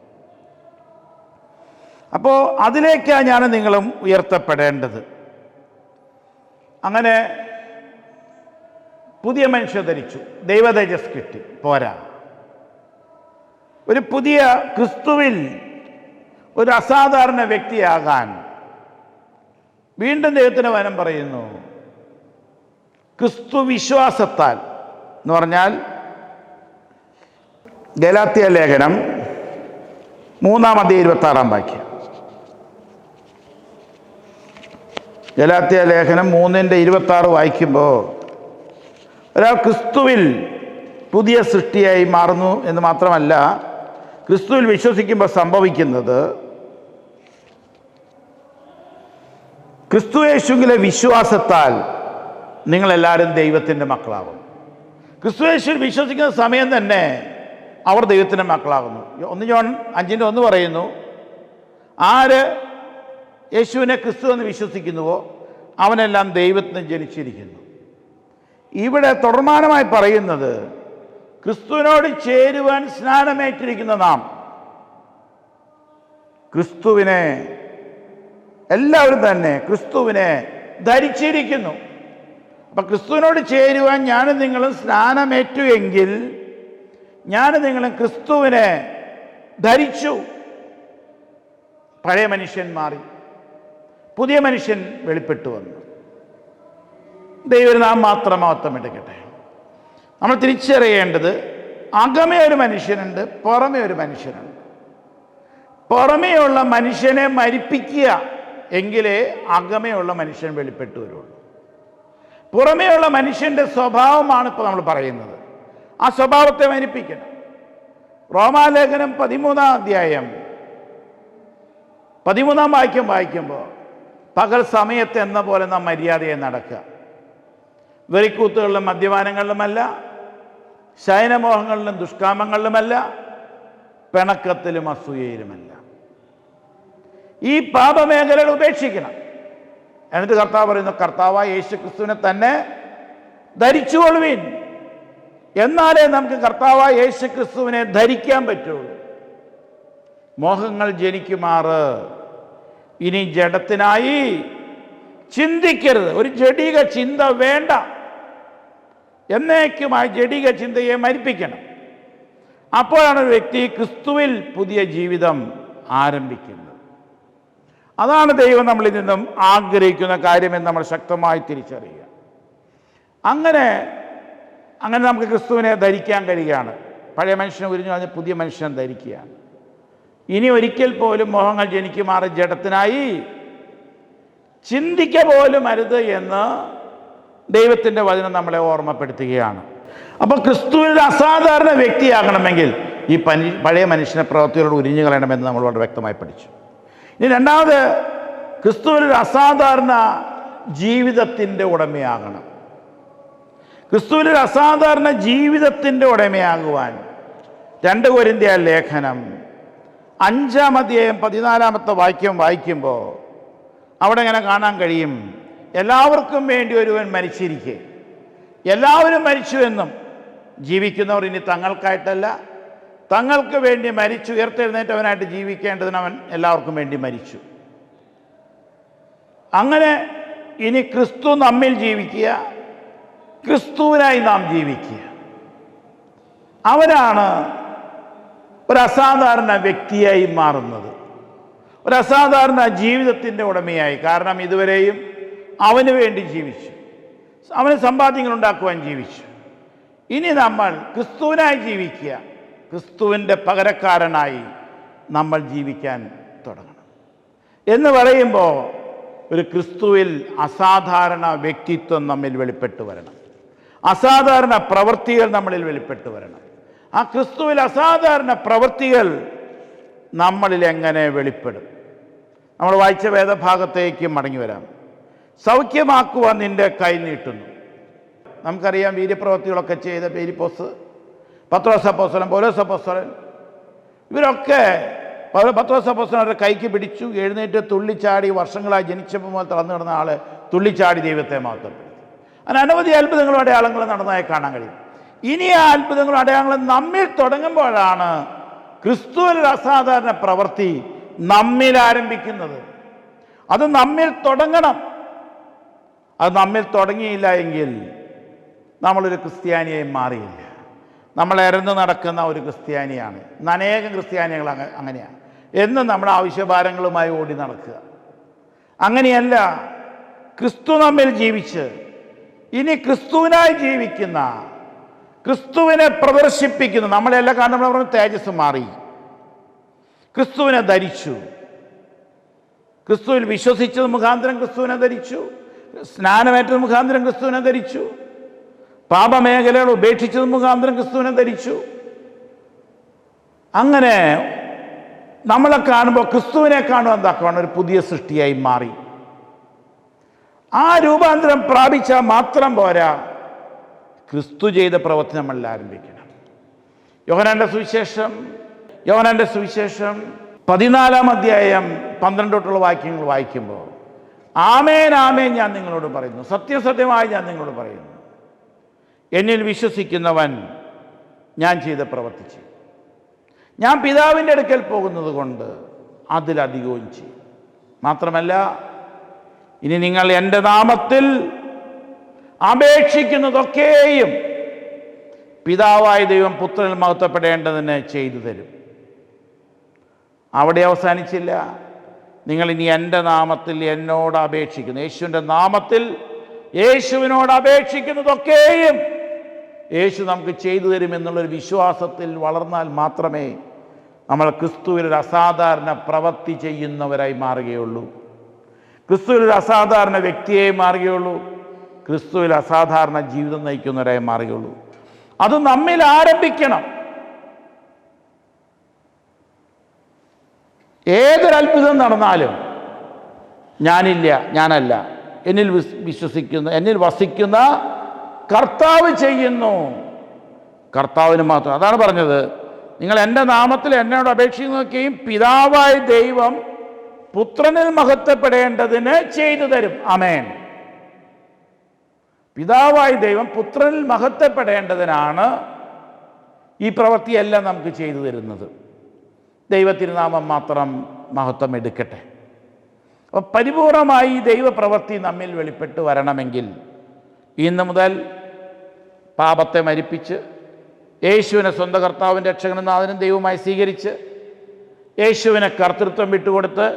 അപ്പോൾ അതിലേക്കാണ് ഞാൻ നിങ്ങളും ഉയർത്തപ്പെടേണ്ടത്. അങ്ങനെ പുതിയ മനുഷ്യ ധരിച്ചു, ദൈവതേജസ് കിട്ടി, പോരാ. ഒരു പുതിയ ക്രിസ്തുവിൽ ഒരു അസാധാരണ വ്യക്തിയാകാൻ വീണ്ടും ദൈവത്തിന് വചനം പറയുന്നു. ക്രിസ്തു വിശ്വാസത്താൽ എന്ന് പറഞ്ഞാൽ ഗലാത്യ ലേഖനം 3:26 ഗലാത്യ ലേഖനം 3:26 വായിക്കുമ്പോൾ ഒരാൾ ക്രിസ്തുവിൽ പുതിയ സൃഷ്ടിയായി മാറുന്നു എന്ന് മാത്രമല്ല, ക്രിസ്തുവിൽ വിശ്വസിക്കുമ്പോൾ സംഭവിക്കുന്നത് ക്രിസ്തു യേശുവിലെ വിശ്വാസത്താൽ നിങ്ങളെല്ലാവരും ദൈവത്തിൻ്റെ മക്കളാകും. ക്രിസ്തു യേശുവിൽ വിശ്വസിക്കുന്ന സമയം തന്നെ അവർ ദൈവത്തിൻ്റെ മക്കളാകുന്നു. 1 ജോൺ 5:1 പറയുന്നു, ആര് യേശുവിനെ ക്രിസ്തു എന്ന് വിശ്വസിക്കുന്നുവോ അവനെല്ലാം ദൈവത്തിന് ജനിച്ചിരിക്കുന്നു. ഇവിടെ തുടർമാനമായി പറയുന്നത് ക്രിസ്തുവിനോട് ചേരുവാൻ സ്നാനമേറ്റിരിക്കുന്ന നാം ക്രിസ്തുവിനെ, എല്ലാവരും തന്നെ ക്രിസ്തുവിനെ ധരിച്ചിരിക്കുന്നു. അപ്പം ക്രിസ്തുവിനോട് ചേരുവാൻ ഞാനും നിങ്ങളും സ്നാനമേറ്റു എങ്കിൽ ഞാനും നിങ്ങളും ക്രിസ്തുവിനെ ധരിച്ചു. പഴയ മനുഷ്യൻ മാറി, പുതിയ മനുഷ്യൻ വെളിപ്പെട്ടു വന്നു. ദൈവം നാം മാത്രം മഹത്വം എടുക്കട്ടെ. നമ്മൾ തിരിച്ചറിയേണ്ടത് അകമേ ഒരു മനുഷ്യനുണ്ട്, പുറമേ ഒരു മനുഷ്യനുണ്ട്. പുറമേയുള്ള മനുഷ്യനെ മരിപ്പിക്കുക എങ്കിലേ അകമേയുള്ള മനുഷ്യൻ വെളിപ്പെട്ടു വരുള്ളൂ. പുറമേയുള്ള മനുഷ്യൻ്റെ സ്വഭാവമാണ് ഇപ്പോൾ നമ്മൾ പറയുന്നത്. ആ സ്വഭാവത്തെ മരിപ്പിക്കണം. റോമാലേഖനം 13 വാക്യം വായിക്കുമ്പോൾ പകൽ സമയത്ത് എന്ന പോലെ നാം മര്യാദയെ നടക്കുക, വെറിക്കൂത്തുകളിലും മദ്യപാനങ്ങളിലുമല്ല, ശയനമോഹങ്ങളിലും ദുഷ്കാമങ്ങളിലുമല്ല, പിണക്കത്തിലും അസൂയയിലുമല്ല. ഈ പാപമേഖലകൾ ഉപേക്ഷിക്കണം. എന്നിട്ട് കർത്താവ് പറയുന്നു, കർത്താവായ യേശു ക്രിസ്തുവിനെ തന്നെ ധരിച്ചുകൊള്ളുവിൻ. എന്നാലേ നമുക്ക് കർത്താവായ യേശു ക്രിസ്തുവിനെ ധരിക്കാൻ പറ്റുള്ളൂ. മോഹങ്ങൾ ജനിക്കുമാറ് ഇനി ജഡത്തിനായി ചിന്തിക്കരുത്. ഒരു ജഡിക ചിന്ത വേണ്ട. എന്നേക്കുമായി ജഡിക ചിന്തയെ മരിപ്പിക്കണം. അപ്പോഴാണ് ഒരു വ്യക്തി ക്രിസ്തുവിൽ പുതിയ ജീവിതം ആരംഭിക്കുന്നത്. അതാണ് ദൈവം നമ്മളിൽ നിന്നും ആഗ്രഹിക്കുന്ന കാര്യമെന്ന് നമ്മൾ ശക്തമായി തിരിച്ചറിയുക. അങ്ങനെ നമുക്ക് ക്രിസ്തുവിനെ ധരിക്കാൻ കഴിയുകയാണ്. പഴയ മനുഷ്യനെ ഉരിഞ്ഞു കളഞ്ഞ് പുതിയ മനുഷ്യനെ ധരിക്കുകയാണ്. ഇനി ഒരിക്കൽ പോലും മോഹങ്ങൾ ജനിക്കുമാറ് ജഡത്തിനായി ചിന്തിക്ക പോലും അരുത് എന്ന് ദൈവത്തിൻ്റെ വചനം നമ്മളെ ഓർമ്മപ്പെടുത്തുകയാണ്. അപ്പോൾ ക്രിസ്തുവിൽ അസാധാരണ വ്യക്തിയാകണമെങ്കിൽ ഈ പഴയ മനുഷ്യനെ പ്രവൃത്തികളോട് ഉരിഞ്ഞു കളയണമെന്ന് നമ്മൾ വളരെ വ്യക്തമായി പഠിച്ചു. ഇനി രണ്ടാമത്, ക്രിസ്തുവിൽ അസാധാരണ ജീവിതത്തിൻ്റെ ഉടമയാകണം. ക്രിസ്തുവിൽ അസാധാരണ ജീവിതത്തിൻ്റെ ഉടമയാകുവാൻ 2 കൊരിന്ത്യർ ലേഖനം 5-ാം അധ്യായം 14-ാമത്തെ വാക്യം വായിക്കുമ്പോൾ അവിടെ ഇങ്ങനെ കാണാൻ കഴിയും, എല്ലാവർക്കും വേണ്ടി ഒരുവൻ മരിച്ചിരിക്കെ, എല്ലാവരും മരിച്ചുവെന്നും ജീവിക്കുന്നവർ ഇനി തങ്ങൾക്കായിട്ടല്ല, തങ്ങൾക്ക് വേണ്ടി മരിച്ചു ഉയർത്തെഴുന്നേറ്റവനായിട്ട് ജീവിക്കേണ്ടതിന് അവൻ എല്ലാവർക്കും വേണ്ടി മരിച്ചു. അങ്ങനെ ഇനി ക്രിസ്തു നമ്മിൽ ജീവിക്കുക, ക്രിസ്തുവിനായി നാം ജീവിക്കുക. അവനാണ് ഒരു അസാധാരണ വ്യക്തിയായി മാറുന്നത്, ഒരു അസാധാരണ ജീവിതത്തിൻ്റെ ഉടമയായി. കാരണം ഇതുവരെയും അവന് വേണ്ടി ജീവിച്ചു, അവന് സമ്പാദ്യങ്ങൾ ഉണ്ടാക്കുവാൻ ജീവിച്ചു. ഇനി നമ്മൾ ക്രിസ്തുവിനായി ജീവിക്കുക, ക്രിസ്തുവിൻ്റെ പകരക്കാരനായി നമ്മൾ ജീവിക്കാൻ തുടങ്ങണം. എന്ന് പറയുമ്പോൾ ഒരു ക്രിസ്തുവിൽ അസാധാരണ വ്യക്തിത്വം നമ്മിൽ വെളിപ്പെട്ടു വരണം, അസാധാരണ പ്രവൃത്തികൾ നമ്മളിൽ വെളിപ്പെട്ടു വരണം. ആ ക്രിസ്തുവിൽ അസാധാരണ പ്രവൃത്തികൾ നമ്മളിൽ എങ്ങനെ വെളിപ്പെടും? നമ്മൾ വായിച്ച വേദഭാഗത്തേക്ക് മടങ്ങി വരാം. സൗഖ്യമാക്കുവാൻ നിന്റെ കൈ നീട്ടുന്നു. നമുക്കറിയാം വീര്യപ്രവൃത്തികളൊക്കെ ചെയ്ത പീലിപ്പോസ്, പത്രോസ് അപ്പോസ്തലൻ, പൗലോസ് അപ്പോസ്തലൻ, ഇവരൊക്കെ പത്രോസ് അപ്പോസ്തലൻ അവരുടെ കൈക്ക് പിടിച്ചു, എഴുന്നേറ്റ് തുള്ളിച്ചാടി, വർഷങ്ങളായി ജനിച്ചപ്പോൾ മുതൽ തളർന്നു കിടന്ന ആള് തുള്ളിച്ചാടി ദൈവത്തെ മഹത്വപ്പെടുത്തി. അങ്ങനെ അനവധി അത്ഭുതങ്ങളും അടയാളങ്ങളും നടന്നതായി കാണാൻ കഴിയും. ഇനി ആ അത്ഭുതങ്ങളും അടയാളങ്ങളും നമ്മിൽ തുടങ്ങുമ്പോഴാണ് ക്രിസ്തുവിൽ അസാധാരണ പ്രവൃത്തി നമ്മിൽ ആരംഭിക്കുന്നത്. അത് നമ്മിൽ തുടങ്ങണം. അത് നമ്മിൽ തുടങ്ങിയില്ല എങ്കിൽ നമ്മളൊരു ക്രിസ്ത്യാനിയായി മാറിയില്ല. നമ്മൾ ഇറന്ന് നടക്കുന്ന ഒരു ക്രിസ്ത്യാനിയാണ്. ഇന്ന് അനേകം ക്രിസ്ത്യാനികൾ അങ്ങനെയാണ്, എന്നും നമ്മുടെ ആവശ്യഭാരങ്ങളുമായി ഓടി നടക്കുക. അങ്ങനെയല്ല, ക്രിസ്തു നമ്മിൽ ജീവിച്ച് ഇനി ക്രിസ്തുവിനായി ജീവിക്കുന്ന, ക്രിസ്തുവിനെ പ്രദർശിപ്പിക്കുന്നു. നമ്മളെല്ലാം കാണുമ്പോൾ നമ്മൾ തേജസ് മാറി, ക്രിസ്തുവിനെ ധരിച്ചു, ക്രിസ്തുവിൽ വിശ്വസിച്ചത് മുഖാന്തരം ക്രിസ്തുവിനെ ധരിച്ചു, സ്നാനമേറ്റത് മുഖാന്തരം ക്രിസ്തുവിനെ ധരിച്ചു, പാപമേഖലകൾ ഉപേക്ഷിച്ചത് മുഖാന്തരം ക്രിസ്തുവിനെ ധരിച്ചു. അങ്ങനെ നമ്മളെ കാണുമ്പോൾ ക്രിസ്തുവിനെ കാണുമ്പോൾ എന്താക്കണം, ഒരു പുതിയ സൃഷ്ടിയായി മാറി. ആ രൂപാന്തരം പ്രാപിച്ചാൽ മാത്രം പോരാ, ക്രിസ്തു ചെയ്ത പ്രവൃത്തി നമ്മളിൽ ആരംഭിക്കണം. യോഹന്നാന്റെ സുവിശേഷം 14-ാം അധ്യായം 12 തൊട്ടുള്ള വാക്യങ്ങൾ വായിക്കുമ്പോൾ, ആമേൻ ആമേൻ ഞാൻ നിങ്ങളോട് പറയുന്നു, സത്യസത്യമായി ഞാൻ നിങ്ങളോട് പറയുന്നു, എന്നിൽ വിശ്വസിക്കുന്നവൻ ഞാൻ ചെയ്ത പ്രവൃത്തി ചെയ്യും. ഞാൻ പിതാവിൻ്റെ അടുക്കൽ പോകുന്നത് കൊണ്ട് അതിലധികവും ചെയ്യും. മാത്രമല്ല, ഇനി നിങ്ങൾ എൻ്റെ നാമത്തിൽ അപേക്ഷിക്കുന്നതൊക്കെയും പിതാവായ ദൈവം പുത്രനിൽ മഹത്വപ്പെടേണ്ടതിന് ചെയ്തു തരും. അവിടെ അവസാനിച്ചില്ല. നിങ്ങൾ ഇനി എൻ്റെ നാമത്തിൽ എന്നോട് അപേക്ഷിക്കുന്നു, യേശുവിൻ്റെ നാമത്തിൽ യേശുവിനോട് അപേക്ഷിക്കുന്നതൊക്കെയും യേശു നമുക്ക് ചെയ്തു തരുമെന്നുള്ളൊരു വിശ്വാസത്തിൽ വളർന്നാൽ മാത്രമേ നമ്മൾ ക്രിസ്തുവിൽ ഒരു അസാധാരണ പ്രവൃത്തി ചെയ്യുന്നവരായി മാറുകയുള്ളൂ, ക്രിസ്തുവിൽ ഒരു അസാധാരണ വ്യക്തിയായി മാറുകയുള്ളൂ, ക്രിസ്തുവിൽ അസാധാരണ ജീവിതം നയിക്കുന്നവരായി മാറുകയുള്ളൂ. അത് നമ്മിൽ ആരംഭിക്കണം. ഏതൊരു അത്ഭുതം നടന്നാലും ഞാനല്ല, എന്നിൽ വിശ്വസിക്കുന്ന, എന്നിൽ വസിക്കുന്ന കർത്താവ് ചെയ്യുന്നു, കർത്താവിന് മാത്രം. അതാണ് പറഞ്ഞത്, നിങ്ങൾ എൻ്റെ നാമത്തിൽ എന്നോട് അപേക്ഷിക്കുന്നതൊക്കെയും പിതാവായ ദൈവം പുത്രനിൽ മഹത്വപ്പെടേണ്ടതിന് ചെയ്തു തരും. ആമേൻ. പിതാവായ ദൈവം പുത്രനിൽ മഹത്വപ്പെടേണ്ടതിനാണ് ഈ പ്രവൃത്തിയെല്ലാം നമുക്ക് ചെയ്തു തരുന്നത്. ദൈവത്തിരുനാമം മാത്രം മഹത്വം എടുക്കട്ടെ. അപ്പോൾ പരിപൂർണമായി ദൈവപ്രവൃത്തി നമ്മിൽ വെളിപ്പെട്ട് വരണമെങ്കിൽ ഇന്ന് മുതൽ പാപത്തെ മരിപ്പിച്ച് യേശുവിനെ സ്വന്തം കർത്താവിൻ്റെ രക്ഷകനും നാഥനും ദൈവമായി സ്വീകരിച്ച് യേശുവിനെ കർത്തൃത്വം വിട്ടുകൊടുത്ത്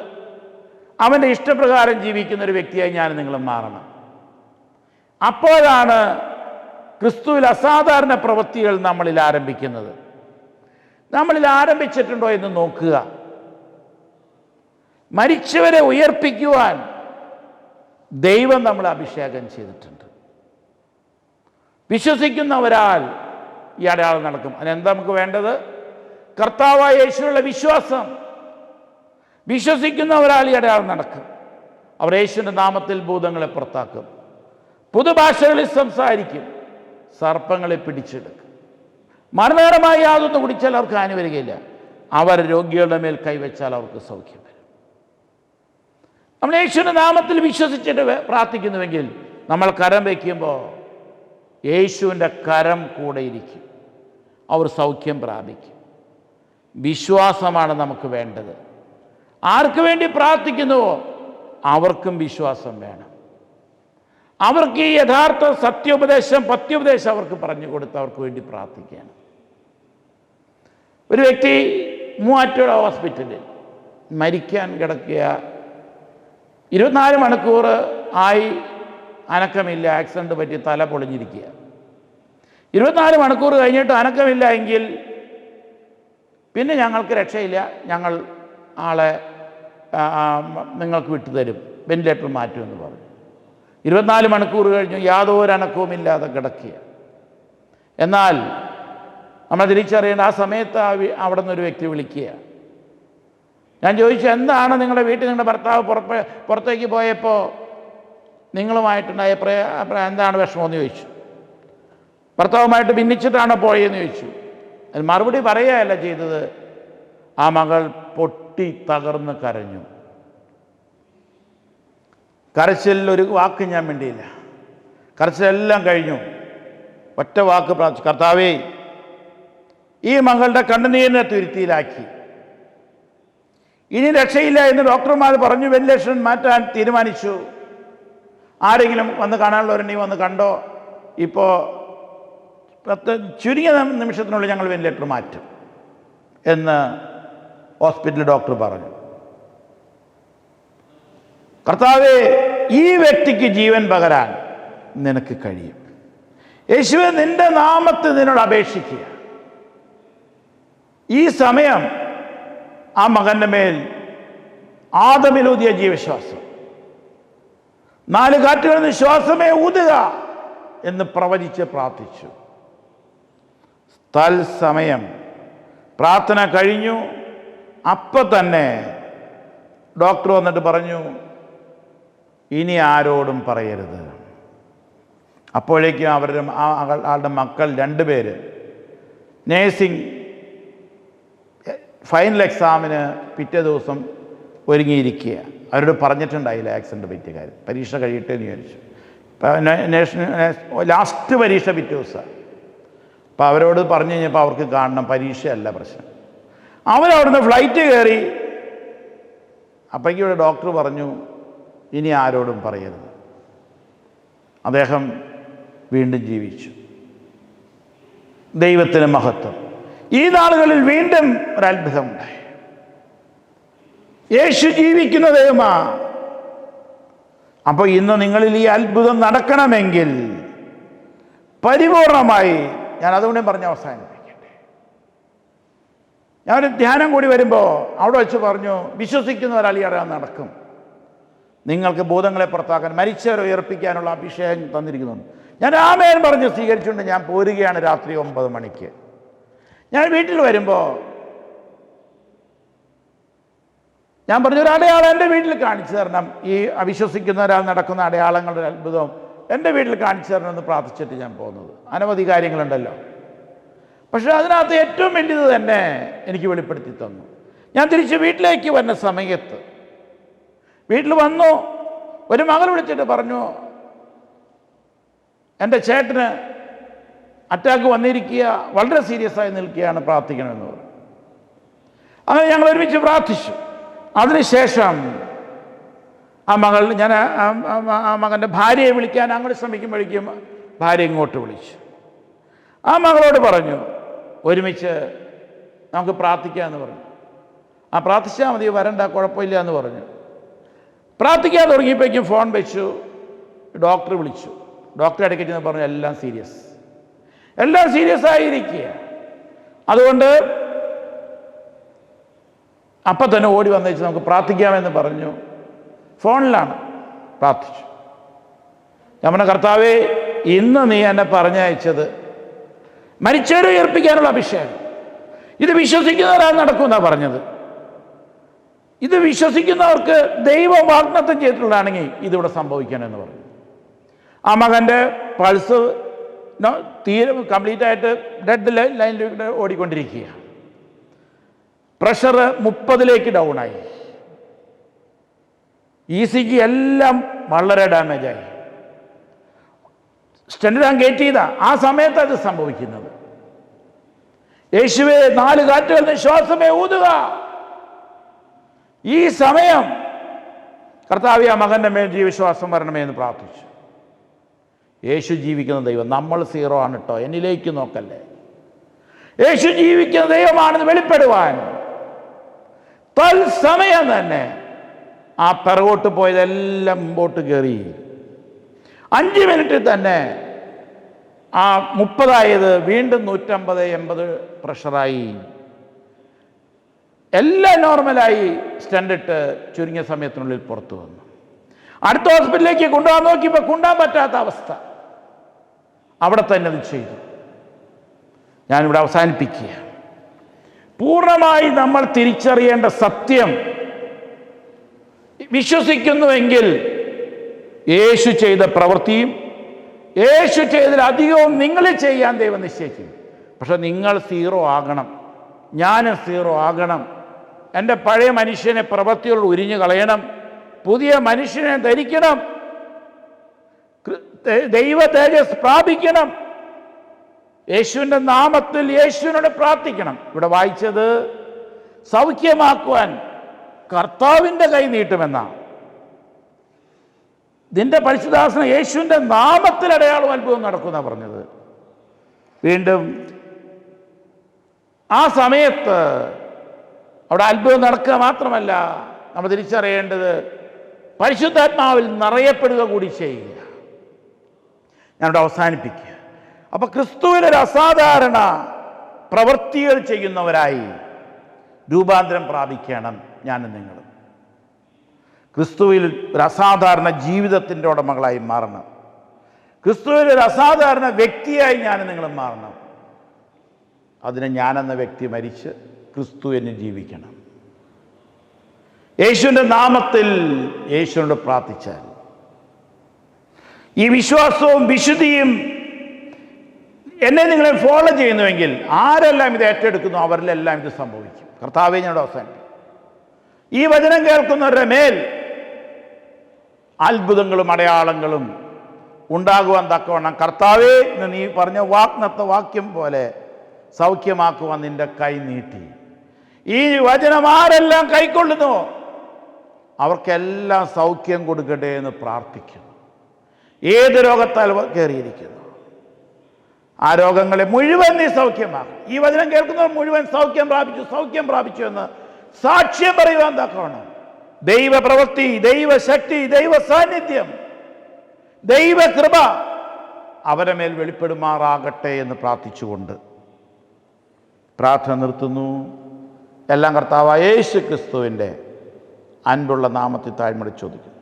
അവൻ്റെ ഇഷ്ടപ്രകാരം ജീവിക്കുന്ന ഒരു വ്യക്തിയായി ഞാൻ നിങ്ങൾ മാറണം. അപ്പോഴാണ് ക്രിസ്തുവിൽ അസാധാരണ പ്രവൃത്തികൾ നമ്മളിൽ ആരംഭിക്കുന്നത്. നമ്മളിൽ ആരംഭിച്ചിട്ടുണ്ടോ എന്ന് നോക്കുക. മരിച്ചവരെ ഉയർപ്പിക്കുവാൻ ദൈവം നമ്മളെ അഭിഷേകം ചെയ്തിട്ടുണ്ട്. വിശ്വസിക്കുന്നവരാൽ ഈ അടയാളം നടക്കും. അതിനെന്താ നമുക്ക് വേണ്ടത്? കർത്താവായ യേശുവിലുള്ള വിശ്വാസം. വിശ്വസിക്കുന്നവരാൽ ഈ അടയാളം നടക്കും. അവർ യേശുവിൻ്റെ നാമത്തിൽ ഭൂതങ്ങളെ പുറത്താക്കും, പുതുഭാഷകളിൽ സംസാരിക്കും, സർപ്പങ്ങളെ പിടിച്ചെടുക്കും, മരണകരമായ യാതൊന്നും കുടിച്ചാൽ അവർക്ക് ഹാനി വരികയില്ല, അവർ രോഗികളുടെ മേൽ കൈവച്ചാൽ അവർക്ക് സൗഖ്യം വരും. നമ്മൾ യേശുവിൻ്റെ നാമത്തിൽ വിശ്വസിച്ചിട്ട് പ്രാർത്ഥിക്കുന്നുവെങ്കിൽ നമ്മൾ കരം വയ്ക്കുമ്പോൾ യേശുവിൻ്റെ കരം കൂടെ ഇരിക്കും, അവർ സൗഖ്യം പ്രാപിക്കും. വിശ്വാസമാണ് നമുക്ക് വേണ്ടത്. ആർക്ക് വേണ്ടി പ്രാർത്ഥിക്കുന്നുവോ അവർക്കും വിശ്വാസം വേണം. അവർക്ക് ഈ യഥാർത്ഥ സത്യോപദേശം പത്യോപദേശം അവർക്ക് പറഞ്ഞു കൊടുത്ത് അവർക്ക് വേണ്ടി പ്രാർത്ഥിക്കുകയാണ്. ഒരു വ്യക്തി മൂവാറ്റുപുഴ ഹോസ്പിറ്റലിൽ മരിക്കാൻ കിടക്കുക, 24 മണിക്കൂർ ആയി, അനക്കമില്ല, ആക്സിഡൻറ്റ് പറ്റി തല പൊളിഞ്ഞിരിക്കുക. 24 മണിക്കൂർ കഴിഞ്ഞിട്ട് അനക്കമില്ല എങ്കിൽ പിന്നെ ഞങ്ങൾക്ക് രക്ഷയില്ല, ഞങ്ങൾ ആളെ നിങ്ങൾക്ക് വിട്ടുതരും, വെന്റിലേറ്റർ മാറ്റുമെന്ന് പറഞ്ഞു. 24 മണിക്കൂർ കഴിഞ്ഞു, യാതൊരു അനക്കവുമില്ലാതെ കിടക്കുക. എന്നാൽ നമ്മൾ തിരിച്ചറിയേണ്ട ആ സമയത്ത് അവിടെ നിന്നൊരു വ്യക്തി വിളിക്കുക. ഞാൻ ചോദിച്ചു, എന്താണ് നിങ്ങളുടെ വീട്ടിൽ നിങ്ങളുടെ ഭർത്താവ് പുറത്തേക്ക് പോയപ്പോൾ നിങ്ങളുമായിട്ടുണ്ടായ എന്താണ് വിഷമമെന്ന് ചോദിച്ചു. ഭർത്താവുമായിട്ട് ഭിന്നിച്ചിട്ടാണോ പോയെന്ന് ചോദിച്ചു. അതിന് മറുപടി പറയുകയല്ല ചെയ്തത്, ആ മകൾ പൊട്ടി തകർന്ന് കരഞ്ഞു. കരച്ചിലിൽ ഒരു വാക്ക് ഞാൻ വേണ്ടിയില്ല. കരച്ചിലെല്ലാം കഴിഞ്ഞു. ഒറ്റ വാക്ക് പ്രാർത്ഥിച്ചു, കർത്താവേ, ഈ മകളുടെ കണ്ണുനീരിനെ തുരുത്തിയിലാക്കി. ഇനി രക്ഷയില്ല എന്ന് ഡോക്ടർമാർ പറഞ്ഞു, വെന്റിലേഷൻ മാറ്റാൻ തീരുമാനിച്ചു. ആരെങ്കിലും വന്ന് കാണാനുള്ളവരുണ്ടെങ്കിൽ വന്ന് കണ്ടോ, ഇപ്പോൾ ചുരുങ്ങിയ നിമിഷത്തിനുള്ളിൽ ഞങ്ങൾ വെന്റിലേറ്റർ മാറ്റും എന്ന് ഹോസ്പിറ്റൽ ഡോക്ടർ പറഞ്ഞു. കർത്താവേ, ഈ വ്യക്തിക്ക് ജീവൻ പകരാൻ നിനക്ക് കഴിയും. യേശുവേ, നിന്റെ നാമത്തിൽ നിന്നോട് അപേക്ഷിക്കുക. ഈ സമയം ആ മകൻ്റെ മേൽ ആദമിലൂതിയ ജീവശ്വാസം, 4 കാറ്റുകളിൽ നിന്ന് ശ്വാസമേ ഊതുക എന്ന് പ്രവചിച്ച് പ്രാർത്ഥിച്ചു. തത്സമയം പ്രാർത്ഥന കഴിഞ്ഞു. അപ്പം തന്നെ ഡോക്ടർ വന്നിട്ട് പറഞ്ഞു, ഇനി ആരോടും പറയരുത്. അപ്പോഴേക്കും ആളുടെ മക്കൾ 2 പേര് നേഴ്സിംഗ് ഫൈനൽ എക്സാമിന് പിറ്റേ ദിവസം ഒരുങ്ങിയിരിക്കുക. അവരോട് പറഞ്ഞിട്ടുണ്ടായില്ല ആക്സിഡൻറ്റ് പറ്റിയ കാര്യം, പരീക്ഷ കഴിയട്ടെ എന്ന് വിചാരിച്ചു. ലാസ്റ്റ് പരീക്ഷ പിറ്റേ ദിവസമാണ്. അപ്പോൾ അവരോട് പറഞ്ഞു കഴിഞ്ഞപ്പോൾ അവർക്ക് കാണണം, പരീക്ഷയല്ല പ്രശ്നം. അവരവിടുന്ന് ഫ്ലൈറ്റ് കയറി. അപ്പോഴേക്കും ഇവിടെ ഡോക്ടർ പറഞ്ഞു, ഇനി ആരോടും പറയരുത്. അദ്ദേഹം വീണ്ടും ജീവിച്ചു. ദൈവത്തിന് മഹത്വം. ഈ നാളുകളിൽ വീണ്ടും ഒരത്ഭുതമുണ്ടായി. യേശു ജീവിക്കുന്ന ദൈവമാണ്. അപ്പോൾ ഇന്ന് നിങ്ങളിൽ ഈ അത്ഭുതം നടക്കണമെങ്കിൽ പരിപൂർണമായി, ഞാൻ അതുകൊണ്ട് പറഞ്ഞ് അവസാനിപ്പിക്കട്ടെ. ഞാനൊരു ധ്യാനം കൂടി വരുമ്പോൾ അവിടെ വെച്ച് പറഞ്ഞു, വിശ്വസിക്കുന്ന ഒരാൾ ഈ അടയാളം നടക്കും. നിങ്ങൾക്ക് ഭൂതങ്ങളെ പുറത്താക്കാൻ, മരിച്ചവരെ ഉയർപ്പിക്കാനുള്ള അഭിഷേകം തന്നിരിക്കുന്നുണ്ട്. ഞാൻ ആമേൻ പറഞ്ഞ് സ്വീകരിച്ചുകൊണ്ട് ഞാൻ പോരുകയാണ്. രാത്രി 9 മണിക്ക് ഞാൻ വീട്ടിൽ വരുമ്പോൾ ഞാൻ പറഞ്ഞു, ഒരു അടയാളം എൻ്റെ വീട്ടിൽ കാണിച്ചു തരണം. ഈ അവിശ്വസിക്കുന്ന ഒരാൾ നടക്കുന്ന അടയാളങ്ങളുടെ അത്ഭുതം എൻ്റെ വീട്ടിൽ കാണിച്ചു തരണമെന്ന് പ്രാർത്ഥിച്ചിട്ട് ഞാൻ പോകുന്നത്. അനവധി കാര്യങ്ങളുണ്ടല്ലോ. പക്ഷേ അതിനകത്ത് ഏറ്റവും വലിയത് തന്നെ എനിക്ക് വെളിപ്പെടുത്തി തന്നു. ഞാൻ തിരിച്ച് വീട്ടിലേക്ക് വരുന്ന സമയത്ത് വീട്ടിൽ വന്നു, ഒരു മകൾ വിളിച്ചിട്ട് പറഞ്ഞു, എൻ്റെ ചേട്ടന് അറ്റാക്ക് വന്നിരിക്കുക, വളരെ സീരിയസ് ആയി നിൽക്കുകയാണ്, പ്രാർത്ഥിക്കണമെന്ന് പറഞ്ഞു. അങ്ങനെ ഞങ്ങൾ ഒരുമിച്ച് പ്രാർത്ഥിച്ചു. അതിനുശേഷം ആ മകൻ്റെ ഭാര്യയെ വിളിക്കാൻ അങ്ങോട്ട് ശ്രമിക്കുമ്പോഴേക്കും ഭാര്യ ഇങ്ങോട്ട് വിളിച്ചു. ആ മകളോട് പറഞ്ഞു, ഒരുമിച്ച് നമുക്ക് പ്രാർത്ഥിക്കാമെന്ന് പറഞ്ഞു. പ്രാർത്ഥിച്ചാൽ മതി, വരണ്ട, കുഴപ്പമില്ല എന്ന് പറഞ്ഞു. പ്രാർത്ഥിക്കാൻ തുടങ്ങിയപ്പോഴേക്കും ഫോൺ വെച്ചു, ഡോക്ടർ വിളിച്ചു. ഡോക്ടർ ഇടയ്ക്ക് ചെന്ന് പറഞ്ഞു, എല്ലാം സീരിയസ് ആയിരിക്കുക. അതുകൊണ്ട് അപ്പം തന്നെ ഓടി വന്നേച്ച് നമുക്ക് പ്രാർത്ഥിക്കാമെന്ന് പറഞ്ഞു. ഫോണിലാണ് പ്രാർത്ഥിച്ചു. ഞാൻ പറഞ്ഞ, കർത്താവേ, ഇന്ന് നീ എന്നെ പറഞ്ഞയച്ചത് മരിച്ചവരെ ഉയർപ്പിക്കാനുള്ള അഭിഷേകം, ഇത് വിശ്വസിക്കുന്നവരാണ് നടക്കുമെന്നാണ് പറഞ്ഞത്. ഇത് വിശ്വസിക്കുന്നവർക്ക് ദൈവം വാഗ്ദത്തം ചെയ്തിട്ടുള്ളതാണെങ്കിൽ ഇതിവിടെ സംഭവിക്കണമെന്ന് പറഞ്ഞു. ആ മകൻ്റെ പൾസ് തീരെ കംപ്ലീറ്റായിട്ട് ഡെഡ് ലൈനിലൂടെ ഓടിക്കൊണ്ടിരിക്കുക. പ്രഷർ 30ലേക്ക് ഡൗണായി. ECG എല്ലാം വളരെ ഡാമേജായി. സ്റ്റെൻഡ് ഞാൻ കയറ്റിയതാ. ആ സമയത്ത് അത് സംഭവിക്കുന്നത്. യേശുവേ 4 കാറ്റുകൾ ശ്വാസമേ ഊതുക. ഈ സമയം കർത്താവേ ആ മകൻ്റെ മേൽ ജീവശ്വാസം വരണമേ എന്ന് പ്രാർത്ഥിച്ചു. യേശു ജീവിക്കുന്ന ദൈവം, നമ്മൾ 0 ആണ് കേട്ടോ, എന്നിലേക്ക് നോക്കല്ലേ. യേശു ജീവിക്കുന്ന ദൈവമാണെന്ന് വെളിപ്പെടുവാൻ തത്സമയം തന്നെ ആ പിറകോട്ട് പോയതെല്ലാം മുമ്പോട്ട് കയറി. 5 മിനിറ്റിൽ തന്നെ ആ 30 വീണ്ടും 150-80 പ്രഷറായി. എല്ലാം നോർമലായി. സ്റ്റണ്ടിട്ട് ചുരുങ്ങിയ സമയത്തിനുള്ളിൽ പുറത്തു വന്നു. അടുത്ത ഹോസ്പിറ്റലിലേക്ക് കൊണ്ടുപോകാൻ നോക്കിയപ്പോൾ കൊണ്ടുപോകാൻ പറ്റാത്ത അവസ്ഥ. അവിടെ തന്നെ അത് ചെയ്തു. ഞാനിവിടെ അവസാനിപ്പിക്കുക. പൂർണ്ണമായി നമ്മൾ തിരിച്ചറിയേണ്ട സത്യം, വിശ്വസിക്കുന്നുവെങ്കിൽ യേശു ചെയ്ത പ്രവൃത്തിയും യേശു ചെയ്തതിലധികവും നിങ്ങൾ ചെയ്യാൻ ദൈവം നിശ്ചയിക്കും. പക്ഷെ നിങ്ങൾ 0 ആകണം, ഞാൻ 0 ആകണം. എൻ്റെ പഴയ മനുഷ്യനെ പ്രവൃത്തികൾ ഉരിഞ്ഞു കളയണം, പുതിയ മനുഷ്യനെ ധരിക്കണം, ദൈവ തേജസ് പ്രാപിക്കണം, യേശുവിൻ്റെ നാമത്തിൽ യേശുവിനോട് പ്രാർത്ഥിക്കണം. ഇവിടെ വായിച്ചത് സൗഖ്യമാക്കുവാൻ കർത്താവിൻ്റെ കൈ നീട്ടുമെന്നാണ്. നിന്റെ പരിശുദ്ധാസനം യേശുവിൻ്റെ നാമത്തിൽ അടയാളം അത്ഭുതം നടക്കുന്ന പറഞ്ഞത്. വീണ്ടും ആ സമയത്ത് അവിടെ അത്ഭുതം നടക്കുക മാത്രമല്ല, നമ്മൾ തിരിച്ചറിയേണ്ടത് പരിശുദ്ധാത്മാവിൽ നിറയപ്പെടുക കൂടി ചെയ്യുക. ഞാനിവിടെ അവസാനിപ്പിക്കുക. അപ്പൊ ക്രിസ്തുവിനൊരു അസാധാരണ പ്രവൃത്തികൾ ചെയ്യുന്നവരായി രൂപാന്തരം പ്രാപിക്കണം ഞാനും നിങ്ങളും. ക്രിസ്തുവിൽ ഒരു അസാധാരണ ജീവിതത്തിൻ്റെ ഉടമകളായി മാറണം. ക്രിസ്തുവിൽ ഒരു അസാധാരണ വ്യക്തിയായി ഞാനും നിങ്ങളും മാറണം. അതിന് ഞാനെന്ന വ്യക്തി മരിച്ച് ക്രിസ്തു എന്നിൽ ജീവിക്കണം. യേശുവിൻ്റെ നാമത്തിൽ യേശുവിനോട് പ്രാർത്ഥിച്ചാൽ ഈ വിശ്വാസവും വിശുദ്ധിയും എന്നെ നിങ്ങളെ ഫോളോ ചെയ്യുന്നുവെങ്കിൽ ആരെല്ലാം ഇത് ഏറ്റെടുക്കുന്നു അവരിലെല്ലാം ഇത് സംഭവിക്കും. കർത്താവേ, ഞങ്ങളുടെ അവസാനം ഈ വചനം കേൾക്കുന്നവരുടെ മേൽ അത്ഭുതങ്ങളും അടയാളങ്ങളും ഉണ്ടാകുവാൻ തക്കവണ്ണം കർത്താവേ എന്ന് നീ പറഞ്ഞ വാക്യം പോലെ സൗഖ്യമാക്കുവാൻ നിന്റെ കൈ നീട്ടി. ഈ വചനം ആരെല്ലാം കൈക്കൊള്ളുന്നു അവർക്കെല്ലാം സൗഖ്യം കൊടുക്കട്ടെ എന്ന് പ്രാർത്ഥിക്കുന്നു. ഏത് രോഗത്താൽ കയറിയിരിക്കുന്നു ആ രോഗങ്ങളെ മുഴുവൻ നീ സൗഖ്യമാക്കും. ഈ വചനം കേൾക്കുന്നവർ മുഴുവൻ സൗഖ്യം പ്രാപിച്ചു എന്ന് സാക്ഷ്യം പറയുവാൻ തക്കവണ്ണം ദൈവപ്രവൃത്തി, ദൈവശക്തി, ദൈവ സാന്നിധ്യം, ദൈവകൃപ അവരെ മേൽ വെളിപ്പെടുമാറാകട്ടെ എന്ന് പ്രാർത്ഥിച്ചുകൊണ്ട് പ്രാർത്ഥന നിർത്തുന്നു. എല്ലാം കർത്താവായ യേശു ക്രിസ്തുവിൻ്റെ അൻപുള്ള നാമത്തിൽ താഴ്മടി ചോദിക്കുന്നു.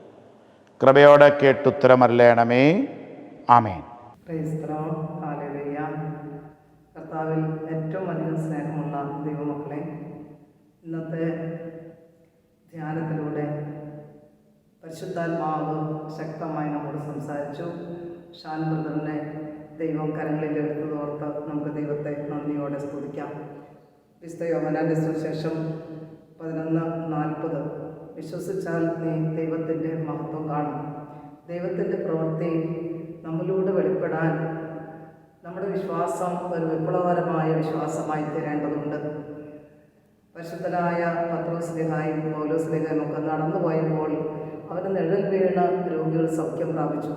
കൃപയോടെ കേട്ടുത്തരമരളയണമേ. ആമേൻ. കർത്താവിൽ ഏറ്റവും അധികം സ്നേഹമുള്ള ദൈവമക്കളെ, ഇന്നത്തെ ധ്യാനത്തിലൂടെ പരിശുദ്ധാത്മാവ് ശക്തമായി നമ്മോട് സംസാരിച്ചു. ഷാൻ ബ്രദറിനെ ദൈവം കരങ്ങളിൽ എടുത്തതോർത്ത് നമുക്ക് ദൈവത്തെ നന്ദിയോടെ സ്തുതിക്കാം. വിശുദ്ധ യോഹന്നാന്റെ സുവിശേഷം 11:40 വിശ്വസിച്ചാൽ നീ ദൈവത്തിൻ്റെ മഹത്വം കാണും. ദൈവത്തിൻ്റെ പ്രവൃത്തി നമ്മളിലൂടെ വെളിപ്പെടാൻ നമ്മുടെ വിശ്വാസം ഒരു വിപ്ലവകരമായ വിശ്വാസമായി തീരേണ്ടതുണ്ട്. പരിശുദ്ധനായ പത്രോസ്ലിഹായും പൗലോസ്ലിഹായും ഒക്കെ നടന്നു പോയപ്പോൾ അവർ നിഴൽ വീണ രോഗികൾ സൗഖ്യം പ്രാപിച്ചു.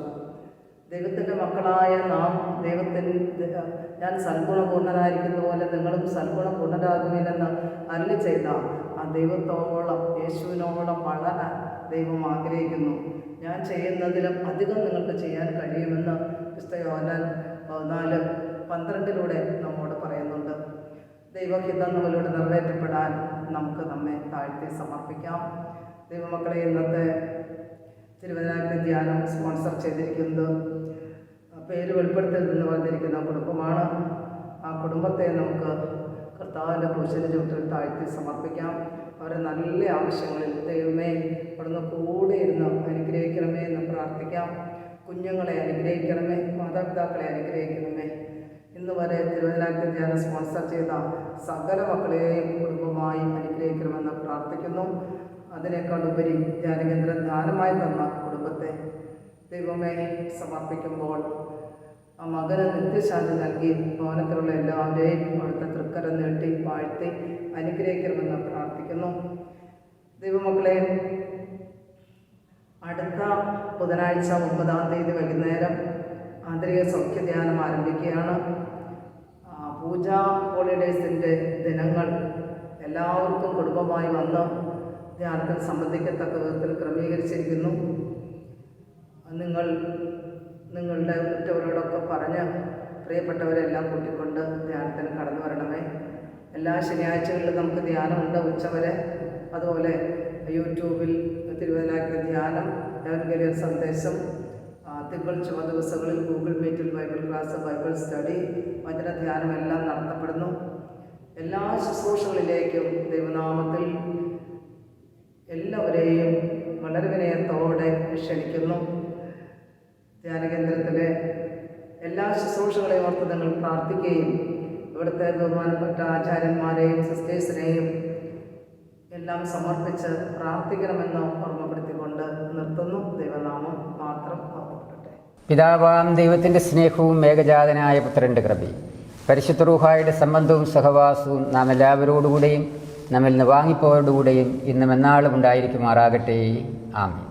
ദൈവത്തിൻ്റെ മക്കളായ നാം ഞാൻ സൽഗുണപൂർണ്ണനായിരിക്കുന്ന പോലെ നിങ്ങളും സൽഗുണപൂർണ്ണരാകുവിനെന്ന് അരുളി ചെയ്ത ആ ദൈവത്തോളം, യേശുവിനോളം വളരാൻ ദൈവം ആഗ്രഹിക്കുന്നു. ഞാൻ ചെയ്യുന്നതിലും അധികം നിങ്ങൾക്ക് ചെയ്യാൻ കഴിയുമെന്ന് വിശുദ്ധ യോഹന്നാൻ 4:12 നമ്മോട് പറയുന്നുണ്ട്. ദൈവഹിതം നമ്മളിലൂടെ നിറവേറ്റപ്പെടാൻ നമുക്ക് നമ്മെ താഴ്ത്തി സമർപ്പിക്കാം. ദൈവമക്കളെ, ഇന്നത്തെ തിരുവചന ധ്യാനം സ്പോൺസർ ചെയ്തിരിക്കുന്നത് പേര് വെളിപ്പെടുത്തരുതെന്ന് പറഞ്ഞിരിക്കുന്ന കുടുംബമാണ്. ആ കുടുംബത്തെ നമുക്ക് കർത്താവിൻ്റെ ക്രൂശിൻ്റെ ചുവട്ടിൽ താഴ്ത്തി സമർപ്പിക്കാം. അവരെ നല്ല ആവശ്യങ്ങളിൽ ദൈവമേ അവിടുന്ന് കൂടെ ഇരുന്ന് അനുഗ്രഹിക്കണമേ എന്ന് പ്രാർത്ഥിക്കാം. കുഞ്ഞുങ്ങളെ അനുഗ്രഹിക്കണമേ, മാതാപിതാക്കളെ അനുഗ്രഹിക്കണമേ. ഇന്ന് വരെ തിരുവചന ധ്യാനം സ്പോൺസർ ചെയ്ത സകല മക്കളെയും കുടുംബമായി അനുഗ്രഹിക്കണമെന്ന് പ്രാർത്ഥിക്കുന്നു. അതിനേക്കാൾ ഉപരി ധ്യാനകേന്ദ്രം ദാനമായി തന്ന കുടുംബത്തെ ദൈവമേ സമർപ്പിക്കുമ്പോൾ ആ മകന് നിത്യശാന്തി നൽകി ഭവനത്തിലുള്ള എല്ലാവരെയും അവിടുത്തെ തൃക്കരം നീട്ടി വാഴ്ത്തി അനുഗ്രഹിക്കണമെന്ന് പ്രാർത്ഥിക്കുന്നു. ദൈവമക്കളെ, അടുത്ത ബുധനാഴ്ച 9-ാം തീയതി വൈകുന്നേരം ആന്തരിക സൗഖ്യധ്യാനം ആരംഭിക്കുകയാണ്. പൂജ ഹോളിഡേയ്സിൻ്റെ ദിനങ്ങൾ എല്ലാവർക്കും കുടുംബമായി വന്ന് ധ്യാനത്തിൽ സംബന്ധിക്കത്തക്ക വിധത്തിൽ ക്രമീകരിച്ചിരിക്കുന്നു. നിങ്ങളുടെ മറ്റവരോടൊക്കെ പറഞ്ഞ് പ്രിയപ്പെട്ടവരെല്ലാം കൂട്ടിക്കൊണ്ട് ധ്യാനത്തിന് കടന്നു വരണമേ. എല്ലാ ശനിയാഴ്ചകളിലും നമുക്ക് ധ്യാനമുണ്ട് ഉച്ചവരെ. അതുപോലെ യൂട്യൂബിൽ തിരുവചന ധ്യാനം, എവൻഗേലിയൻ സന്ദേശം, തിങ്കൾ ചൊവ്വ ദിവസങ്ങളിൽ ഗൂഗിൾ മീറ്റിൽ ബൈബിൾ ക്ലാസ്, ബൈബിൾ സ്റ്റഡി, വചനധ്യാനം എല്ലാം നടത്തപ്പെടുന്നു. എല്ലാ ശുശ്രൂഷകളിലേക്കും ദൈവനാമത്തിൽ എല്ലാവരെയും വളരെ വിനയത്തോടെ ക്ഷണിക്കുന്നു. ധ്യാനകേന്ദ്രത്തിലെ എല്ലാ ശുശ്രൂഷകളെയും ഓർത്ത് നിങ്ങൾ പ്രാർത്ഥിക്കുകയും ഇവിടുത്തെ ബഹുമാനപ്പെട്ട ആചാര്യന്മാരെയും സിസ്റ്റേഴ്സിനെയും എല്ലാം സമർപ്പിച്ച് പ്രാർത്ഥിക്കണമെന്ന് ഓർമ്മപ്പെടുത്തിക്കൊണ്ട് നിർത്തുന്നു. ദൈവനാമം മാത്രം ഓർമ്മപ്പെടട്ടെ. പിതാവാം ദൈവത്തിൻ്റെ സ്നേഹവും ഏകജാതനായ പുത്രൻ്റെ കൃപയും പരിശുദ്ധ റൂഹായുടെ സംബന്ധവും സഹവാസവും നാം എല്ലാവരോടുകൂടെയും നമ്മിൽ നിന്ന് വാങ്ങിപ്പോയോടുകൂടെയും ഇന്നും എന്നാളും ഉണ്ടായിരിക്കുമാറാകട്ടെ. ആമേൻ.